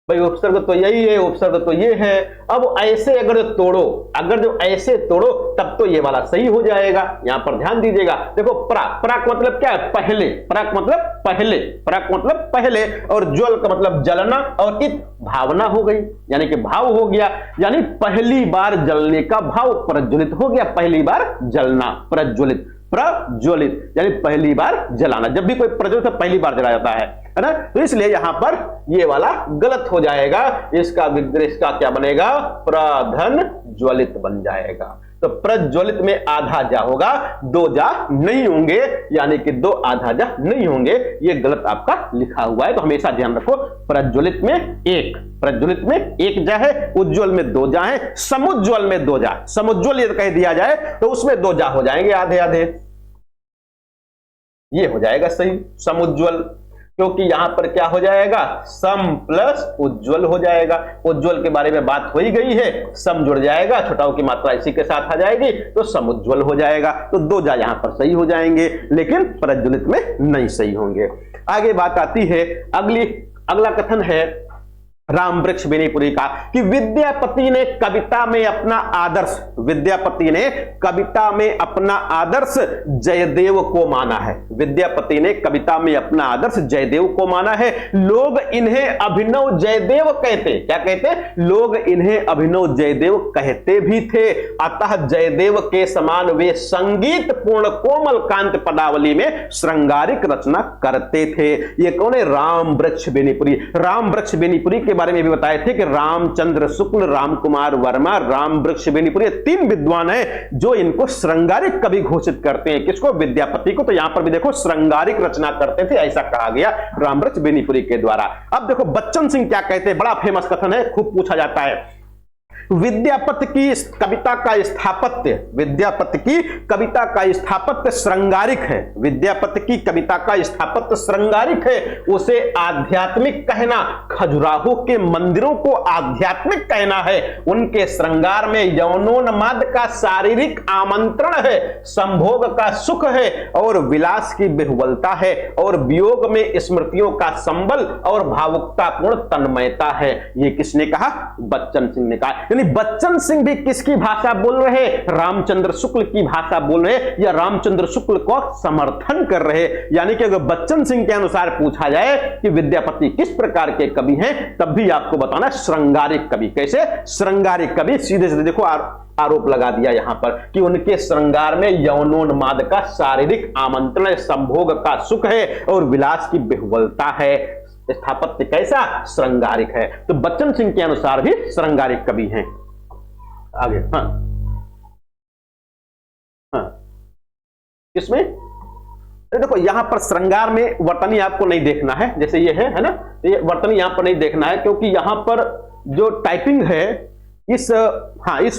भाई उपसर्ग तो यही है, उपसर्ग तो ये है। अब ऐसे अगर तोड़ो, अगर जो ऐसे तोड़ो तब तो ये वाला सही हो जाएगा। यहां पर ध्यान दीजिएगा, देखो प्राक, प्राक मतलब क्या है? पहले, प्राक मतलब पहले, प्राक मतलब पहले, और ज्वल का मतलब जलना, और इत भावना हो गई, यानी कि भाव हो गया, यानी पहली बार जलने का भाव प्रज्वलित हो गया। पहली बार जलना, प्रज्वलित, प्रज्वलित यानी पहली बार जलाना। जब भी कोई प्रज्वलित है पहली बार जलाया जाता है ना? तो इसलिए यहां पर ये वाला गलत हो जाएगा। इसका विग्रह का क्या बनेगा? प्रधन ज्वलित बन जाएगा। तो प्रज्वलित में आधा जा होगा, दो जा नहीं होंगे, यानी कि दो आधा जा नहीं होंगे। ये गलत आपका लिखा हुआ है, तो हमेशा ध्यान रखो। प्रज्वलित में एक, प्रज्वलित में एक जा है, उज्जवल में दो जा है, समुज्वल में दो जा, समुज्वल यदि कह दिया जाए तो उसमें दो जा हो जाएंगे आधे आधे, ये हो जाएगा सही समुज्वल, क्योंकि यहां पर क्या हो जाएगा? सम प्लस उज्जवल हो जाएगा। उज्जवल के बारे में बात हो ही गई है, सम जुड़ जाएगा, छोटाओं की मात्रा इसी के साथ आ जाएगी, तो समुज्वल हो जाएगा। तो दो जा यहां पर सही हो जाएंगे, लेकिन प्रज्वलित में नहीं सही होंगे। आगे बात आती है, अगला कथन है राम वृक्ष बेनीपुरी का कि विद्यापति ने कविता में अपना आदर्श, विद्यापति ने कविता में अपना आदर्श जयदेव को माना है। विद्यापति ने कविता में अपना आदर्श जयदेव को माना है। लोग इन्हें अभिनव जयदेव कहते, क्या कहते? लोग इन्हें अभिनव जयदेव कहते भी थे। अतः जयदेव के समान वे संगीत पूर्ण कोमल कांत पदावली में श्रृंगारिक रचना करते थे। ये कौन है? राम वृक्ष बेनीपुरी। राम वृक्ष बेनीपुरी के बारे में भी बताए थे कि रामचंद्र शुक्ल, राम कुमार वर्मा, राम वृक्ष बेनीपुरी, तीन विद्वान हैं जो इनको श्रृंगारिक कवि घोषित करते हैं। किसको? विद्यापति को। तो यहां पर भी देखो श्रृंगारिक रचना करते थे, ऐसा कहा गया राम वृक्ष बेनीपुरी के द्वारा। अब देखो बच्चन सिंह क्या कहते हैं, बड़ा फेमस कथन है, खूब पूछा जाता है। विद्यापति की कविता का स्थापत्य, विद्यापति की कविता का स्थापत्य श्रृंगारिक है। विद्यापति की कविता का स्थापत्य श्रृंगारिक है। उसे आध्यात्मिक कहना, खजुराहो के मंदिरों को आध्यात्मिक कहना है। उनके श्रृंगार में यौनोन्माद का शारीरिक आमंत्रण है, संभोग का सुख है और विलास की बिहुबलता है, और वियोग में स्मृतियों का संबल और भावुकतापूर्ण तन्मयता है। ये किसने कहा? बच्चन सिंह ने कहा। बच्चन सिंह भी किसकी भाषा बोल रहे? रामचंद्र शुक्ल की भाषा बोल रहे, या रामचंद्र शुक्ल को समर्थन कर रहे। यानी कि अगर बच्चन सिंह के अनुसार पूछा जाए कि विद्यापति किस प्रकार के कवि हैं, तब भी आपको बताना श्रृंगारिक कवि। कैसे? श्रृंगारिक कवि। सीधे सीधे देखो आरोप लगा दिया यहां पर कि उनके श्रृंगार में यौनोन्माद का शारीरिक आमंत्रण है, संभोग का सुख है और विलास की बिहुबलता है। स्थापत्य कैसा, श्रृंगारिक है। तो बच्चन सिंह के अनुसार भी श्रृंगारिक कवि हैं। आगे इसमें देखो यहां पर श्रृंगार में वर्तनी आपको नहीं देखना है, जैसे ये है ना, ये वर्तनी यहां पर नहीं देखना है क्योंकि यहां पर जो टाइपिंग है इस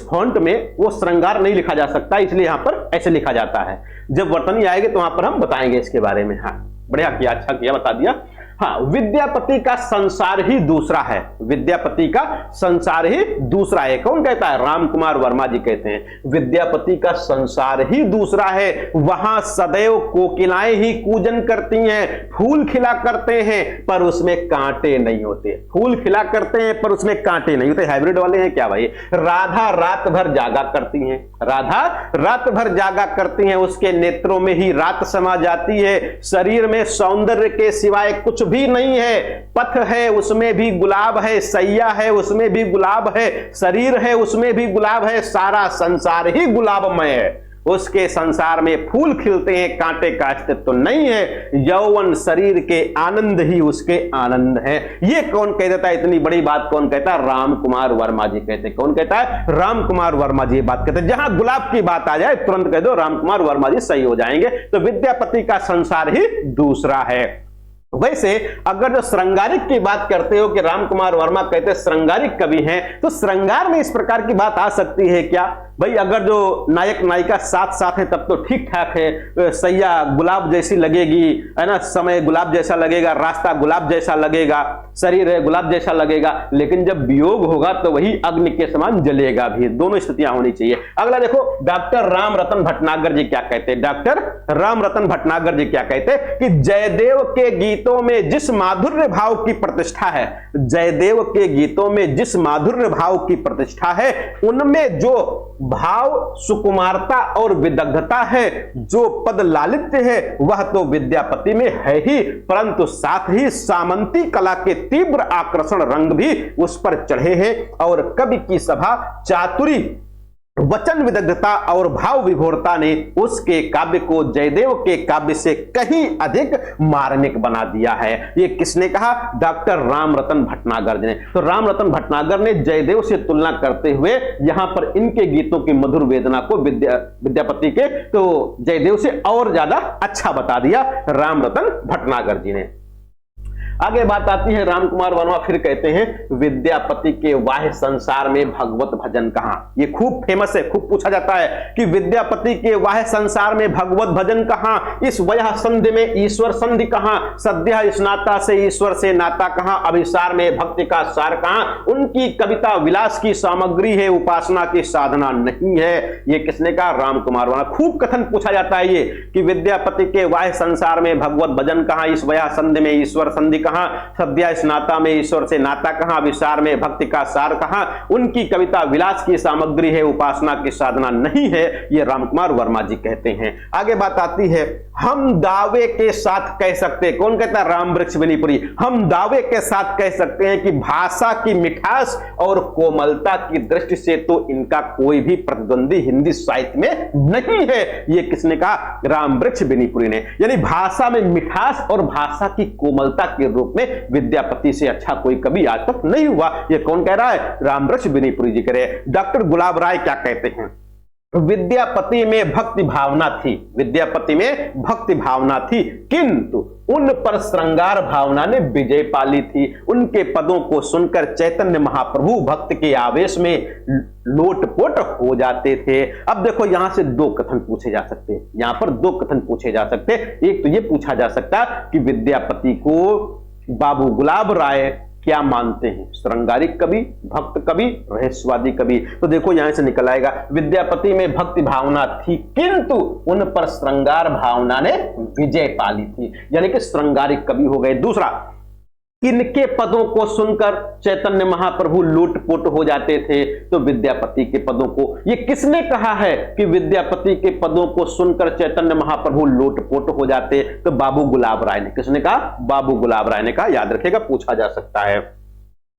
फॉन्ट में वो श्रृंगार नहीं लिखा जा सकता, इसलिए यहां पर ऐसे लिखा जाता है। जब वर्तनी आएगी तो वहां पर हम बताएंगे इसके बारे में। हाँ बढ़िया किया, अच्छा किया, बता दिया। हाँ, विद्यापति का संसार ही दूसरा है, विद्यापति का संसार ही दूसरा है। कौन कहता है? राम कुमार वर्मा जी कहते हैं विद्यापति का संसार ही दूसरा है। वहां सदैव कोकिलाएं ही कूजन करती हैं, फूल खिला करते हैं पर उसमें कांटे नहीं होते। फूल खिला करते हैं पर उसमें कांटे नहीं होते। हाइब्रिड वाले हैं क्या भाई? राधा रात भर जागा करती हैं, राधा रात भर जागा करती हैं, उसके नेत्रों में ही रात समा जाती है। शरीर में सौंदर्य के सिवाय कुछ भी नहीं है। पथ है उसमें भी गुलाब है, सैया है उसमें भी गुलाब है, शरीर है उसमें भी गुलाब है, सारा संसार ही गुलाबमय है। उसके संसार में फूल खिलते हैं, कांटे का अस्तित्व तो नहीं है। यौवन शरीर के आनंद ही उसके आनंद है। ये कौन कह देता है? इतनी बड़ी बात कौन कहता है? राम कुमार वर्मा जी कहते हैं। कौन कहता है? राम कुमार वर्मा जी बात कहते हैं। जहां गुलाब की बात आ जाए तुरंत कह दो राम कुमार वर्मा जी सही हो जाएंगे। तो विद्यापति का संसार ही दूसरा है। वैसे अगर जो श्रृंगारिक की बात करते हो कि राम कुमार वर्मा कहते हैं श्रृंगारिक कवि हैं, तो श्रृंगार में इस प्रकार की बात आ सकती है क्या भाई? अगर जो नायक नायिका साथ साथ है तब तो ठीक ठाक है, सैया गुलाब जैसी लगेगी, है ना, समय गुलाब जैसा लगेगा, रास्ता गुलाब जैसा लगेगा, शरीर है गुलाब जैसा लगेगा, लेकिन जब वियोग होगा तो वही अग्नि के समान जलेगा भी। दोनों स्थितियां होनी चाहिए। अगला देखो डॉक्टर राम रतन भटनागर जी क्या कहते हैं। डॉक्टर राम रतन भटनागर जी क्या कहते हैं कि जयदेव के गीतों में जिस माधुर्य भाव की प्रतिष्ठा है, जयदेव के गीतों में जिस माधुर्य भाव की प्रतिष्ठा है, उनमें जो भाव सुकुमारता और विदग्धता है, जो पद लालित्य है, वह तो विद्यापति में है ही, परंतु साथ ही सामंती कला के तीव्र आकर्षण रंग भी उस पर चढ़े हैं। और कवि की सभा चातुरी, वचन विदग्धता और भाव विभोरता ने उसके काव्य को जयदेव के काव्य से कहीं अधिक मार्मिक बना दिया है। ये किसने कहा? डॉक्टर राम रतन भटनागर ने। तो राम रतन भटनागर ने जयदेव से तुलना करते हुए यहां पर इनके गीतों की मधुर वेदना को विद्यापति के तो जयदेव से और ज्यादा अच्छा बता दिया राम रतन भटनागर जी ने। आगे बात आती है राम कुमार वर्मा फिर कहते हैं विद्यापति के वाह्य संसार में भगवत भजन कहां। ये खूब फेमस है, खूब पूछा जाता है कि विद्यापति के वाह्य संसार में भगवत भजन कहां, इस वयः संधि में ईश्वर संधि कहां, सद्यः स्नाता से ईश्वर से नाता कहां, अभिसार में भक्ति का सार कहां, उनकी कविता विलास की सामग्री है, उपासना की साधना नहीं है। ये किसने कहा? राम कुमार वर्मा। खूब कथन पूछा जाता है ये कि विद्यापति के वाह्य संसार में भगवत भजन कहां, इस वयः संधि में ईश्वर संधि कहां, सद्या स्नाता में ईश्वर से नाता कहां, विचार में भक्ति का सार कहां, उनकी कविता विलास की सामग्री है, उपासना की साधना नहीं है। ये रामकुमार वर्मा जी कहते हैं। आगे बात आती है हम दावे के साथ कह सकते हैं। कौन कहता है? राम वृक्ष बेनीपुरी। हम दावे के साथ कह सकते हैं कि भाषा की मिठास और कोमलता की दृष्टि से तो इनका कोई भी प्रतिद्वंदी हिंदी साहित्य में नहीं है। ये किसने कहा? राम वृक्ष बेनीपुरी ने। यानी भाषा में मिठास और भाषा की कोमलता के रूप में विद्यापति से अच्छा कोई कवि आज तक नहीं हुआ। ये कौन कह रहा है? राम वृक्ष बेनीपुरी जी कह रहे हैं। डॉक्टर गुलाब राय क्या कहते हैं? विद्यापति में भक्ति भावना थी, विद्यापति में भक्ति भावना थी, किंतु उन पर श्रृंगार भावना ने विजय पाली थी। उनके पदों को सुनकर चैतन्य महाप्रभु भक्त के आवेश में लोटपोट हो जाते थे। अब देखो यहां से दो कथन पूछे जा सकते हैं, यहां पर दो कथन पूछे जा सकते हैं। एक तो यह पूछा जा सकता कि विद्यापति को बाबू गुलाब राय क्या मानते हैं? श्रृंगारिक कवि, भक्त कवि, रहस्यवादी कवि। तो देखो यहां से निकल आएगा विद्यापति में भक्ति भावना थी किंतु उन पर श्रृंगार भावना ने विजय पाली थी, यानी कि श्रृंगारिक कवि हो गए। दूसरा, इनके पदों को सुनकर चैतन्य महाप्रभु लूटपुट हो जाते थे। तो विद्यापति के पदों को ये किसने कहा है कि विद्यापति के पदों को सुनकर चैतन्य महाप्रभु लूटपुट हो जाते? तो बाबू गुलाब राय ने। किसने कहा? बाबू गुलाब राय ने कहा। याद रखिएगा, पूछा जा सकता है।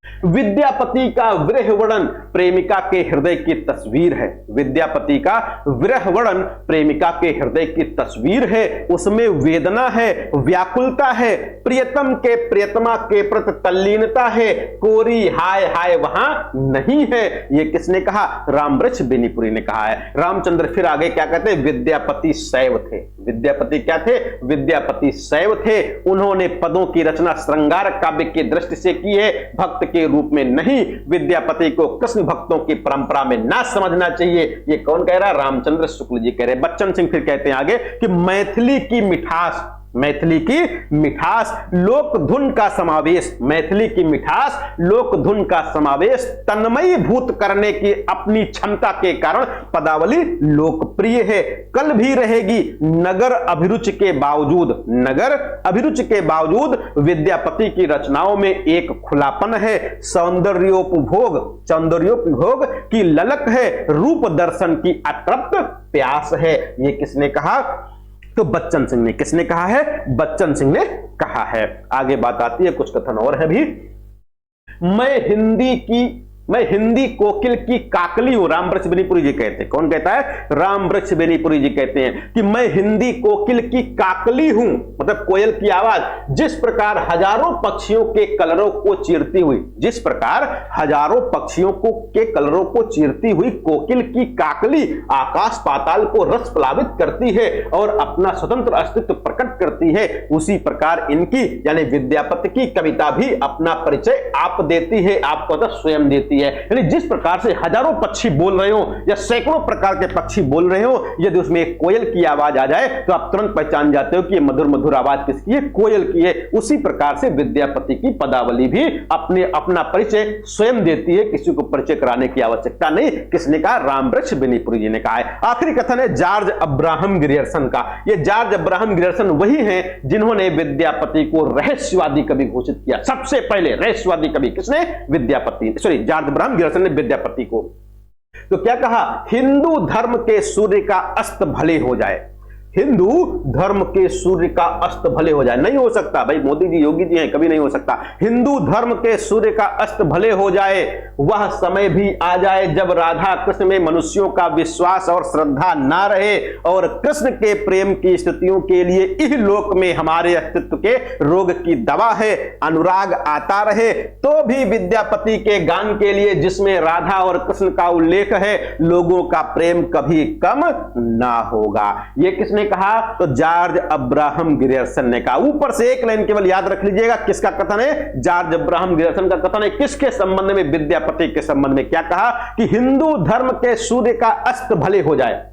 विद्यापति का विरह वर्णन प्रेमिका के हृदय की तस्वीर है। विद्यापति का विरह वर्णन प्रेमिका के हृदय की तस्वीर है। उसमें वेदना है, व्याकुलता है, प्रियतम के प्रियतमा के प्रति तल्लीनता है, कोरी हाय हाय वहां नहीं है। ये किसने कहा? रामवृक्ष बेनीपुरी ने कहा है। रामचंद्र फिर आगे क्या कहते हैं? विद्यापति शैव थे। विद्यापति क्या थे? विद्यापति शैव थे। उन्होंने पदों की रचना श्रृंगार काव्य की दृष्टि से की है, भक्त के रूप में नहीं। विद्यापति को कृष्ण भक्तों की परंपरा में ना समझना चाहिए। ये कौन कह रहा है? रामचंद्र शुक्ल जी कह रहे। बच्चन सिंह फिर कहते हैं आगे कि मैथिली की मिठास, मैथिली की मिठास लोक धुन का समावेश, मैथिली की मिठास लोक धुन का समावेश तन्मयी भूत करने की अपनी क्षमता के कारण पदावली लोकप्रिय है, कल भी रहेगी। नगर अभिरुचि के बावजूद, नगर अभिरुचि के बावजूद विद्यापति की रचनाओं में एक खुलापन है, सौंदर्योपभोग, सौंदर्योपभोग की ललक है, रूप दर्शन की अतृप्त प्यास है। ये किसने कहा? तो बच्चन सिंह ने। किसने कहा है? बच्चन सिंह ने कहा है। आगे बात आती है, कुछ कथन और है भी। मैं हिंदी कोकिल की काकली हूं, रामवृक्ष बेनीपुरी जी कहते हैं। कौन कहता है? रामवृक्ष बेनीपुरी जी कहते हैं कि मैं हिंदी कोकिल की काकली हूं, मतलब कोयल की आवाज, जिस प्रकार हजारों पक्षियों के कलरों को चीरती हुई, जिस प्रकार हजारों पक्षियों को के कलरों को चीरती हुई कोकिल की काकली आकाश पाताल को रस प्लावित करती है और अपना स्वतंत्र अस्तित्व प्रकट करती है, उसी प्रकार इनकी यानी विद्यापति की कविता भी अपना परिचय आप देती है, आपको तो स्वयं देती है। यानी जिस प्रकार से हजारों पक्षी बोल रहे हो या सैकड़ों प्रकार के पक्षी बोल रहे हो, यदि उसमें एक कोयल की आवाज आ जाए तो आप तुरंत पहचान जाते हो कि ये मधुर मधुर आवाज किसकी है? कोयल की है। उसी प्रकार से विद्यापति की पदावली भी अपना परिचय स्वयं देती है, किसी को परिचय कराने की आवश्यकता नहीं। किसने कहा? रामवृक्ष बेनीपुरी जी ने कहा है। आखिरी कथन है जॉर्ज अब्राहम ग्रियर्सन का। ये जॉर्ज अब्राहम ग्रियर्सन वही हैं जिन्होंने विद्यापति को रहस्यवादी कवि घोषित किया। सबसे पहले रहस्यवादी कवि किसने? Vidyapati, sorry George Abraham Grierson ने विद्यापति को। तो क्या कहा? हिंदू धर्म के सूर्य का अस्त भले हो जाए, हिंदू धर्म के सूर्य का अस्त भले हो जाए। नहीं हो सकता भाई, मोदी जी योगी जी हैं, कभी नहीं हो सकता। हिंदू धर्म के सूर्य का अस्त भले हो जाए, वह समय भी आ जाए जब राधा कृष्ण में मनुष्यों का विश्वास और श्रद्धा ना रहे और कृष्ण के प्रेम की स्थितियों के लिए इस लोक में हमारे अस्तित्व के रोग की दवा है। अनुराग आता रहे तो भी विद्यापति के गान के लिए जिसमें राधा और कृष्ण का उल्लेख है, लोगों का प्रेम कभी कम ना होगा। यह किसने कहा? तो जॉर्ज अब्राहम ग्रियर्सन ने कहा। ऊपर से एक लाइन केवल याद रख लीजिएगा, किसका कथन है? जॉर्ज अब्राहम ग्रियर्सन का कथन है। किसके संबंध में? विद्यापति के संबंध में। क्या कहा? कि हिंदू धर्म के सूर्य का अस्त भले हो जाए,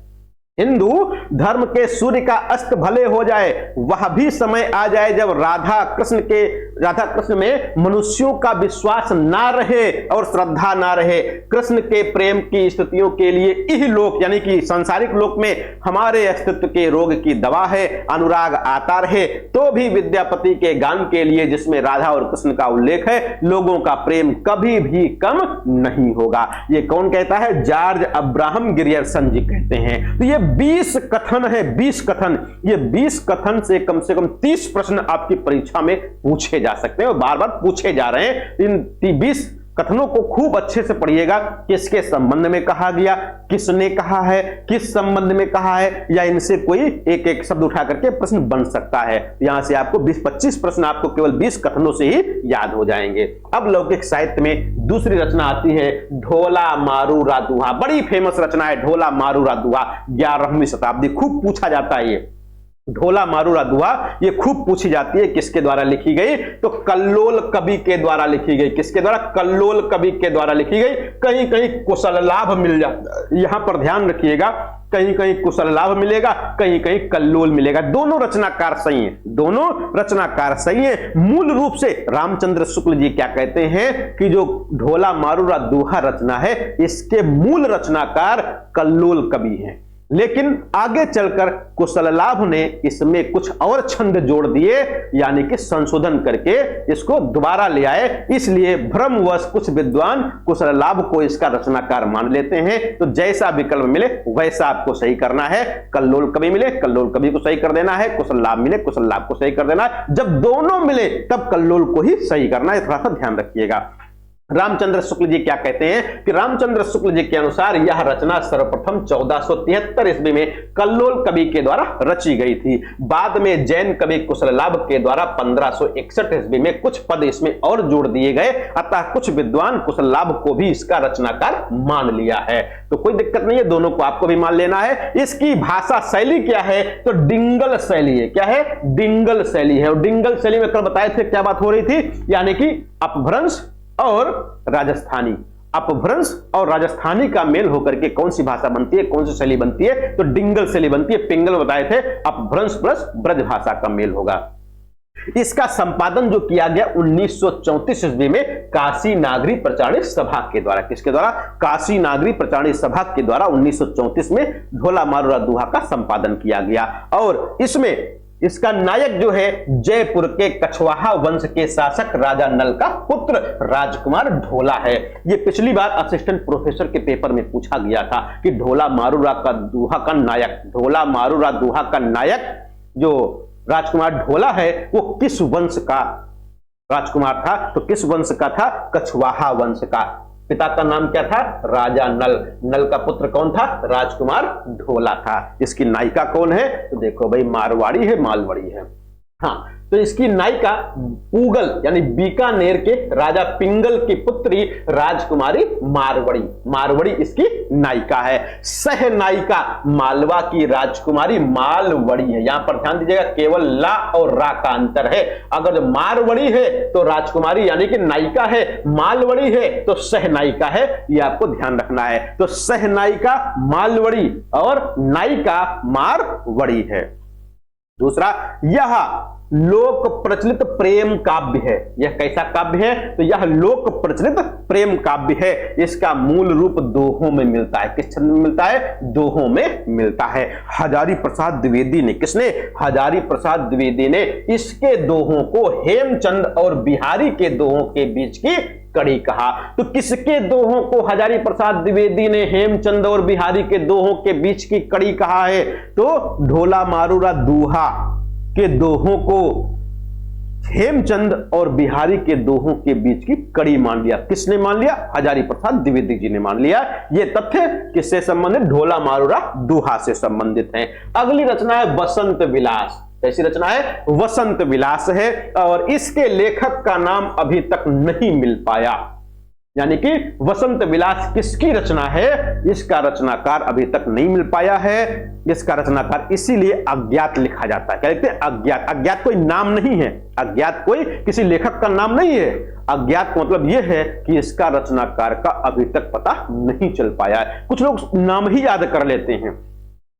हिंदू धर्म के सूर्य का अस्त भले हो जाए, वह भी समय आ जाए जब राधा कृष्ण में मनुष्यों का विश्वास ना रहे और श्रद्धा ना रहे। कृष्ण के प्रेम की स्थितियों के लिए इह लोक यानी कि सांसारिक लोक में हमारे अस्तित्व के रोग की दवा है। अनुराग आता रहे तो भी विद्यापति के गान के लिए जिसमें राधा और कृष्ण का उल्लेख है, लोगों का प्रेम कभी भी कम नहीं होगा। ये कौन कहता है? जॉर्ज अब्राहम ग्रियर्सन जी कहते हैं। तो ये 20 कथन है, 20 कथन। ये 20 कथन से कम 30 प्रश्न आपकी परीक्षा में पूछे जा सकते हैं और बार बार पूछे जा रहे हैं। इन 20 कथनों को खूब अच्छे से पढ़िएगा। किसके संबंध में कहा गया, किसने कहा है, किस संबंध में कहा है, या इनसे कोई एक एक शब्द उठा करके प्रश्न बन सकता है। यहां से आपको 20-25 प्रश्न आपको केवल 20 कथनों से ही याद हो जाएंगे। अब लौकिक साहित्य में दूसरी रचना आती है ढोला मारू रादुहा। बड़ी फेमस रचना है ढोला मारू रादुहा, 11वीं शताब्दी। खूब पूछा जाता है ये ढोला मारू रादुहा, ये खूब पूछी जाती है। किसके द्वारा लिखी गई? तो कल्लोल कवि के द्वारा लिखी गई। किसके द्वारा? कल्लोल कवि के द्वारा लिखी गई। कहीं कहीं कुशल लाभ मिल जाता है, यहां पर ध्यान रखिएगा, कहीं कहीं कुशल लाभ मिलेगा, कहीं कहीं कल्लोल मिलेगा। दोनों रचनाकार सही हैं, दोनों रचनाकार सही हैं। मूल रूप से रामचंद्र शुक्ल जी क्या कहते हैं कि जो ढोला मारू रादुहा रचना है, इसके मूल रचनाकार कल्लोल कवि हैं, लेकिन आगे चलकर कुशल लाभ ने इसमें कुछ और छंद जोड़ दिए, यानी कि संशोधन करके इसको दोबारा ले आए। इसलिए भ्रमवश कुछ विद्वान कुशल लाभ को इसका रचनाकार मान लेते हैं। तो जैसा विकल्प मिले वैसा आपको सही करना है। कल्लोल कवि मिले, कल्लोल कवि को सही कर देना है। कुशल लाभ मिले, कुशल लाभ को सही कर देना है। जब दोनों मिले तब कल्लोल को ही सही करना है, थोड़ा सा ध्यान रखिएगा। रामचंद्र शुक्ल जी क्या कहते हैं कि रामचंद्र शुक्ल जी के अनुसार यह रचना सर्वप्रथम 1473 ईस्वी में कल्लोल कवि के द्वारा रची गई थी। बाद में जैन कवि कुशललाभ के द्वारा 1561 ईस्वी में कुछ पद इसमें और जोड़ दिए गए, अतः कुछ विद्वान कुशललाभ को भी इसका रचनाकार मान लिया है। तो कोई दिक्कत नहीं है, दोनों को आपको भी मान लेना है। इसकी भाषा शैली क्या है, तो डिंगल शैली है। क्या है, डिंगल शैली है। और डिंगल शैली में कल बताए थे क्या बात हो रही थी, यानी कि अपभ्रंश और राजस्थानी, अपभ्रंश और राजस्थानी का मेल होकर के कौन सी भाषा बनती है, कौन सी शैली बनती है, तो डिंगल शैली बनती है। पिंगल बताए थे अपभ्रंश प्लस ब्रज भाषा का मेल होगा। इसका संपादन जो किया गया 1934 ईस्वी में काशी नागरी प्रचारित सभा के द्वारा। किसके द्वारा, काशी नागरी प्रचारित सभा के द्वारा 1934 में ढोला मारूरा दोहा का संपादन किया गया। और इसमें इसका नायक जो है जयपुर के कछवाहा वंश के शासक राजा नल का पुत्र राजकुमार ढोला है। ये पिछली बार असिस्टेंट प्रोफेसर के पेपर में पूछा गया था कि ढोला मारूरा का दोहा का नायक, ढोला मारूरा दोहा का नायक जो राजकुमार ढोला है वो किस वंश का राजकुमार था, तो किस वंश का था, कछवाहा वंश का। पिता का नाम क्या था, राजा नल। नल का पुत्र कौन था, राजकुमार ढोला था। इसकी नायिका कौन है, तो देखो भाई मारवाड़ी है, मालवड़ी है। हाँ, तो इसकी नायिका पूगल यानी बीकानेर के राजा पिंगल की पुत्री राजकुमारी मारवड़ी, मारवड़ी इसकी नायिका है। सह नायिका मालवा की राजकुमारी मालवड़ी है। यहां पर ध्यान दीजिएगा, केवल ला और रा का अंतर है। अगर मारवड़ी है तो राजकुमारी यानी कि नायिका है, मालवड़ी है तो सह नायिका है, यह आपको ध्यान रखना है। तो सह नायिका मालवड़ी और नायिका मारवड़ी है। दूसरा, यह लोक प्रचलित प्रेम काव्य है। यह कैसा काव्य है, तो यह लोक प्रचलित प्रेम काव्य है। इसका मूल रूप दोहों में मिलता है। किस छंद में मिलता है, दोहों में मिलता है। हजारी प्रसाद द्विवेदी ने, किसने, हजारी प्रसाद द्विवेदी ने इसके दोहों को हेमचंद और बिहारी के दोहों के बीच की कड़ी कहा। तो किसके दोहों को हजारी प्रसाद द्विवेदी ने हेमचंद और बिहारी के दोहों के बीच की कड़ी कहा है, तो ढोला मारूरा दोहा के दोहों को हेमचंद और बिहारी के दोहों के बीच की कड़ी मान लिया। किसने मान लिया, हजारी प्रसाद द्विवेदी जी ने मान लिया। यह तथ्य किससे संबंधित, ढोला मारूरा दोहा से संबंधित है। अगली रचना है वसंत विलास। कैसी रचना है, वसंत विलास है। और इसके लेखक का नाम अभी तक नहीं मिल पाया, यानी कि वसंत विलास किसकी रचना है, इसका रचनाकार अभी तक नहीं मिल पाया है। इसका रचनाकार इसीलिए अज्ञात लिखा जाता है। क्या लिखते हैं, अज्ञात। अज्ञात कोई नाम नहीं है, अज्ञात कोई किसी लेखक का नाम नहीं है। अज्ञात का मतलब यह है कि इसका रचनाकार का अभी तक पता नहीं चल पाया है। कुछ लोग नाम ही याद कर लेते हैं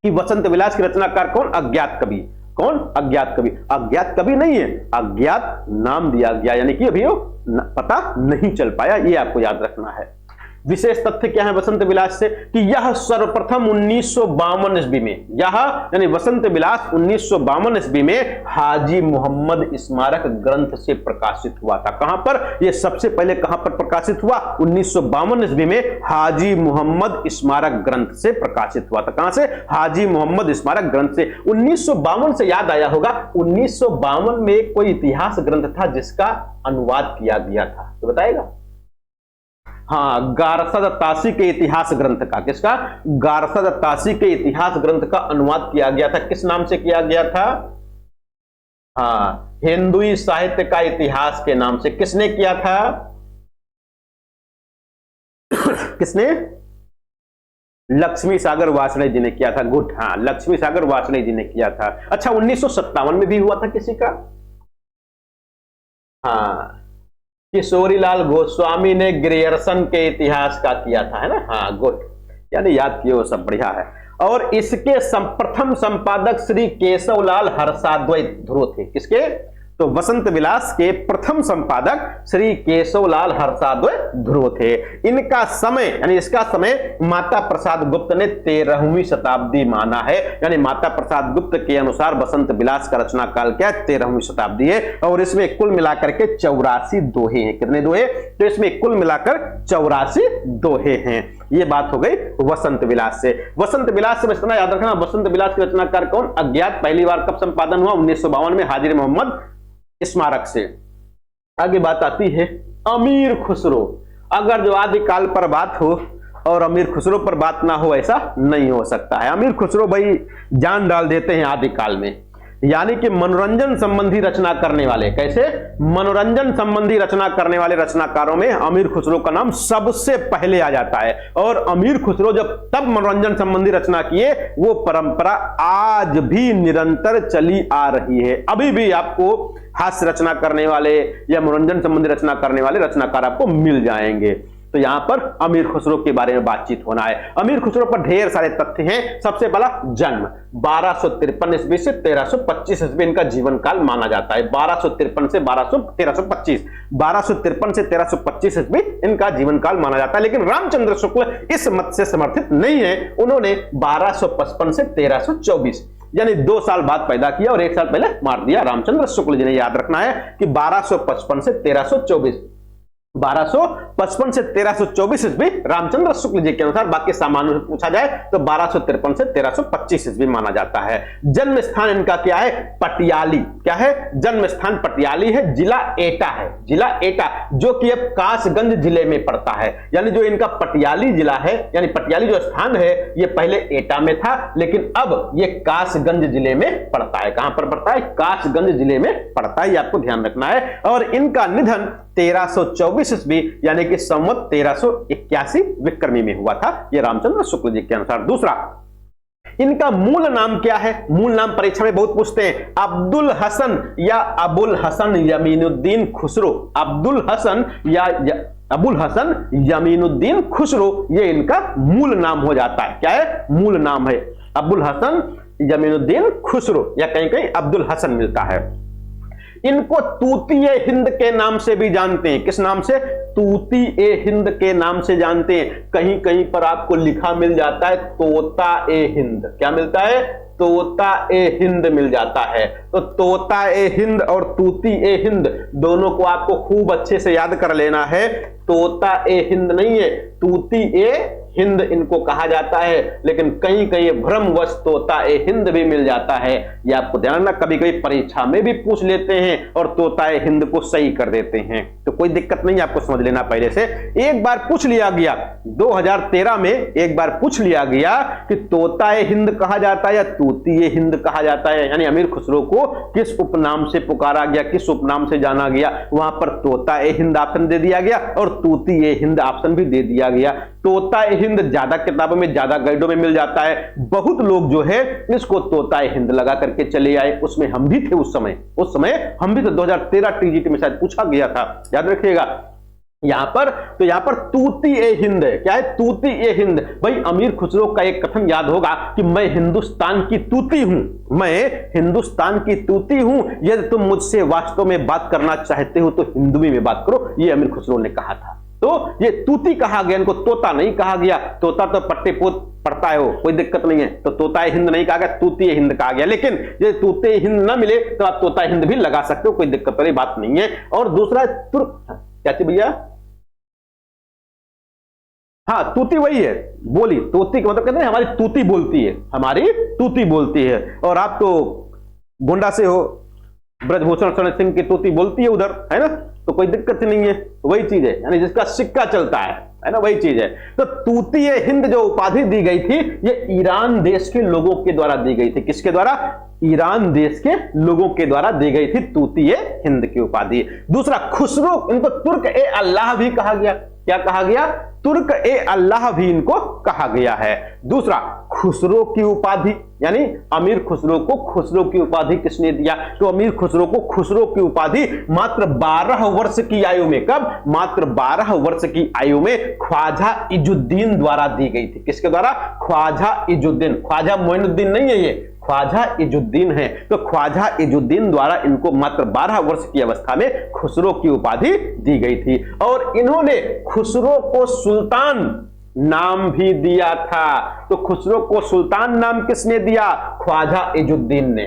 कि वसंत विलास के रचनाकार कौन, अज्ञात कवि। कौन, अज्ञात कवि। अज्ञात कवि नहीं है, अज्ञात नाम दिया गया, यानी कि अभी वो पता नहीं चल पाया। ये आपको याद रखना है। विशेष तथ्य क्या है वसंत विलास से, कि यह सर्वप्रथम 1952 ईस्वी में, यह यानी वसंत विलास 1952 ईस्वी में हाजी मोहम्मद स्मारक ग्रंथ से प्रकाशित हुआ था। कहां पर, यह सबसे पहले कहां पर प्रकाशित हुआ, 1952 ईस्वी में हाजी मोहम्मद स्मारक ग्रंथ से प्रकाशित हुआ था। कहां से, हाजी मोहम्मद स्मारक ग्रंथ से। 1952 से याद आया होगा, 1952 में कोई इतिहास ग्रंथ था जिसका अनुवाद किया गया था, तो बताएगा। हाँ, गारसद तासी के इतिहास ग्रंथ का, किसका, गारसद तासी के इतिहास ग्रंथ का अनुवाद किया गया था। किस नाम से किया गया था, हाँ, हिंदुई साहित्य का इतिहास के नाम से। किसने किया था, किसने, लक्ष्मी सागर वासणे जी ने किया था। गुड, हाँ, लक्ष्मी सागर वासणे जी ने किया था। अच्छा, 1957 में भी हुआ था किसी का, हाँ, किशोरीलाल गोस्वामी ने ग्रियर्सन के इतिहास का किया था, है ना। हाँ, गुड, यानी याद किए, वो सब बढ़िया है। और इसके प्रथम संपादक श्री केशवलाल हर्षाद्वैत ध्रुव थे। किसके, तो वसंत विलास के प्रथम संपादक श्री केशवलाल हर्षाद्वैत ध्रुव थे। इनका समय यानी इसका समय माता प्रसाद गुप्त ने 13वीं शताब्दी माना है। यानी माता प्रसाद गुप्त के अनुसार वसंत विलास का रचना काल क्या है, 13वीं शताब्दी है। और इसमें कुल मिलाकर के 84 दोहे हैं। कितने दोहे, तो इसमें कुल मिलाकर 84 दोहे हैं। ये बात हो गई वसंत विलास से। वसंत विलास से इतना याद रखना, वसंत विलास के रचनाकार कौन, अज्ञात। पहली बार कब संपादन हुआ, 1952 में हाजी मोहम्मद स्मारक से। आगे बात आती है अमीर खुसरो। अगर जो आदिकाल पर बात हो और अमीर खुसरो पर बात ना हो, ऐसा नहीं हो सकता है। अमीर खुसरो भाई जान डाल देते हैं आदिकाल में, यानी कि मनोरंजन संबंधी रचना करने वाले, कैसे मनोरंजन संबंधी रचना करने वाले रचनाकारों में अमीर खुसरो का नाम सबसे पहले आ जाता है। और अमीर खुसरो जब तब मनोरंजन संबंधी रचना किए, वो परंपरा आज भी निरंतर चली आ रही है। अभी भी आपको हास्य रचना करने वाले या मनोरंजन संबंधी रचना करने वाले रचनाकार आपको मिल जाएंगे। तो यहां पर अमीर खुसरो के बारे में बातचीत होना है। अमीर खुसरो पर ढेर सारे तथ्य हैं। सबसे पहला, जन्म 1253 ईस्वी से 1325 ईस्वी इनका जीवन काल माना जाता है। 1253 से 1325, 1253 से 1325 ईस्वी इनका जीवन काल माना जाता है। लेकिन रामचंद्र शुक्ल इस मत से समर्थित नहीं है। उन्होंने 1255 से 1324 यानी 2 साल बाद पैदा किया और 1 साल पहले मार दिया रामचंद्र शुक्ल जी ने। याद रखना है कि 1255 से 1324, 1255 से 1324 ईस्वी रामचंद्र शुक्ल जी के अनुसार। बाकी सामान्य से पूछा जाए तो 1253 से 1325 ईस्वी माना जाता है। जन्म स्थान इनका क्या है? पटियाली। क्या है? जन्म स्थान पटियाली है। जिला एटा है, जिला एटा, जो कि अब कासगंज जिले में पड़ता है। यानी जो इनका पटियाली जिला है, यानी पटियाली जो स्थान है, ये पहले एटा में था, लेकिन अब ये कासगंज जिले में पड़ता है। कहां पर पड़ता है? कासगंज जिले में पड़ता है, ये आपको ध्यान रखना है। और इनका निधन 1324 ईस्वी यानी कि संवत 1381 विक्रमी में हुआ था, यह रामचंद्र शुक्ल जी के अनुसार। दूसरा, इनका मूल नाम क्या है? मूल नाम परीक्षा में बहुत पूछते हैं। अब्दुल हसन या अबुल हसन यमीनुद्दीन खुसरो। अब्दुल हसन या अबुल हसन यमीनुद्दीन खुसरो, ये इनका मूल नाम हो जाता है। क्या है? मूल नाम है अबुल हसन यमीनुद्दीन खुसरो, या कहीं कहीं अब्दुल हसन मिलता है। इनको तूती-ए हिंद के नाम से भी जानते हैं। किस नाम से? तूती-ए हिंद के नाम से जानते हैं। कहीं कहीं पर आपको लिखा मिल जाता है तोता-ए हिंद। क्या मिलता है? तोता-ए हिंद मिल जाता है। तो तोता-ए हिंद और तूती-ए हिंद दोनों को आपको खूब अच्छे से याद कर लेना है। तोता-ए हिंद नहीं है, तूती-ए हिंद इनको कहा जाता है। लेकिन कहीं कहीं भ्रमवश तोता-ए हिंद भी मिल जाता है, यह आपको ध्यान रखना। कभी कभी परीक्षा में भी पूछ लेते हैं और तोता-ए हिंद को सही कर देते हैं, तो कोई दिक्कत नहीं, आपको समझ लेना पहले से। एक बार पूछ लिया गया, 2013 में एक बार पूछ लिया गया कि तोता-ए हिंद कहा जाता है या तूती-ए हिंद कहा जाता है, यानी अमीर खुसरो को किस उपनाम से पुकारा गया, किस उपनाम से जाना गया। वहां पर तोता-ए हिंद ऑप्शन दे दिया गया और तूती-ए हिंद ऑप्शन भी दे दिया गया। तोता-ए हिंद ज्यादा किताबों में, ज्यादा गाइडों में मिल जाता है। बहुत लोग जो है इसको तोता-ए हिंद लगा करके चले आए। उसमें हम भी थे उस समय हम भी थे। 2013 टीजीटी में शायद पूछा गया था, याद रखिएगा। यहां पर तूती-ए हिंद है। क्या है? तूती-ए हिंद। भाई अमीर खुसरो का एक कथन याद होगा कि मैं हिंदुस्तान की तूती हूं, मैं हिंदुस्तान की तूती हूं, यदि तुम मुझसे वास्तव में बात करना चाहते हो तो हिंदुई में बात करो, ये अमीर खुसरो ने कहा था। तो ये तूती कहा गया, इनको तोता नहीं कहा गया। तोता तो पट्टे पोत पढ़ता है, हो कोई दिक्कत नहीं है, तो तोता-ए हिंद नहीं कहा गया, तूती-ए हिंद कहा गया। लेकिन ये तूती हिंद ना मिले तो आप तोता हिंद भी लगा सकते हो, कोई दिक्कत वाली बात नहीं है। और दूसरा तुर्क, क्या थी भैया? हाँ, तूती वही है, बोली। तूती का मतलब कहते हैं हमारी तूती बोलती है, हमारी तूती बोलती है। और आप तो गोंडा से हो, ब्रजभूषण शरण सिंह की तूती बोलती है उधर, है ना, तो कोई दिक्कत नहीं है। वही चीज है, यानी जिसका सिक्का चलता है ना, वही चीज है। तो तूती-ए हिंद जो उपाधि दी गई थी, ये ईरान देश के लोगों के द्वारा दी गई थी। किसके द्वारा? ईरान देश के लोगों के द्वारा दी गई थी तूती-ए हिंद की उपाधि। दूसरा, खुसरो, इनको तुर्क-ए-अल्लाह भी कहा गया। क्या कहा गया? तुर्क-ए-अल्लाह भी इनको कहा गया है। दूसरा, खुसरो की उपाधि, यानी अमीर खुसरो को खुसरो की उपाधि किसने दिया? तो अमीर खुसरो को खुसरो की उपाधि मात्र 12 वर्ष की आयु में, कब? मात्र 12 वर्ष की आयु में ख्वाजा इजुद्दीन द्वारा दी गई थी। किसके द्वारा? ख्वाजा इजुद्दीन। ख्वाजा मोइनुद्दीन नहीं है, ये ख्वाजा इजुद्दीन है। तो ख्वाजा इजुद्दीन द्वारा इनको मात्र 12 वर्ष की अवस्था में खुसरो की उपाधि दी गई थी। और इन्होंने खुसरो को सुल्तान नाम भी दिया था। तो खुसरो को सुल्तान नाम किसने दिया? ख्वाजा इजुद्दीन ने।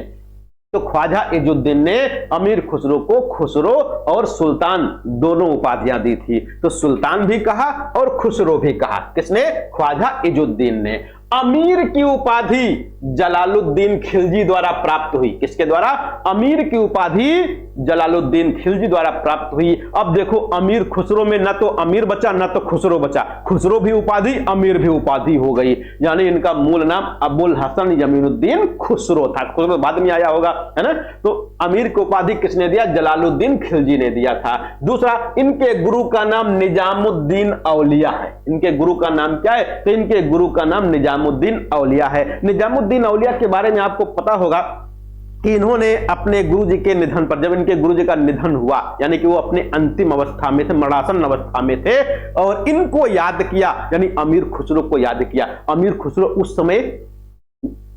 तो ख्वाजा इजुद्दीन ने अमीर खुसरो को खुसरो और सुल्तान दोनों उपाधियां दी थी। तो सुल्तान भी कहा और खुसरो भी कहा, किसने? ख्वाजा इजुद्दीन ने। अमीर की उपाधि जलालुद्दीन खिलजी द्वारा प्राप्त हुई। किसके द्वारा? अमीर की उपाधि जलालुद्दीन खिलजी द्वारा प्राप्त हुई। अब देखो अमीर खुसरो में न तो अमीर बचा न तो खुसरो बचा, खुसरो भी उपाधि अमीर भी उपाधि हो गई, यानी इनका मूल नाम अबुल हसन यमीनुद्दीन खुसरो था। खुसरो बाद में आया होगा, है ना। तो अमीर की उपाधि किसने दिया? जलालुद्दीन खिलजी ने दिया था। दूसरा, इनके गुरु का नाम निजामुद्दीन औलिया है। इनके गुरु का नाम क्या है? तो इनके गुरु का नाम निजामुद्दीन औलिया है। निजामुद्दीन औलिया के बारे में आपको पता होगा कि इन्होंने अपने गुरुजी के निधन पर, जब इनके गुरुजी का निधन हुआ, यानी कि वो अपने अंतिम अवस्था में थे, मरणासन अवस्था में थे, और इनको याद किया, यानी अमीर खुसरो को याद किया। अमीर खुसरो उस समय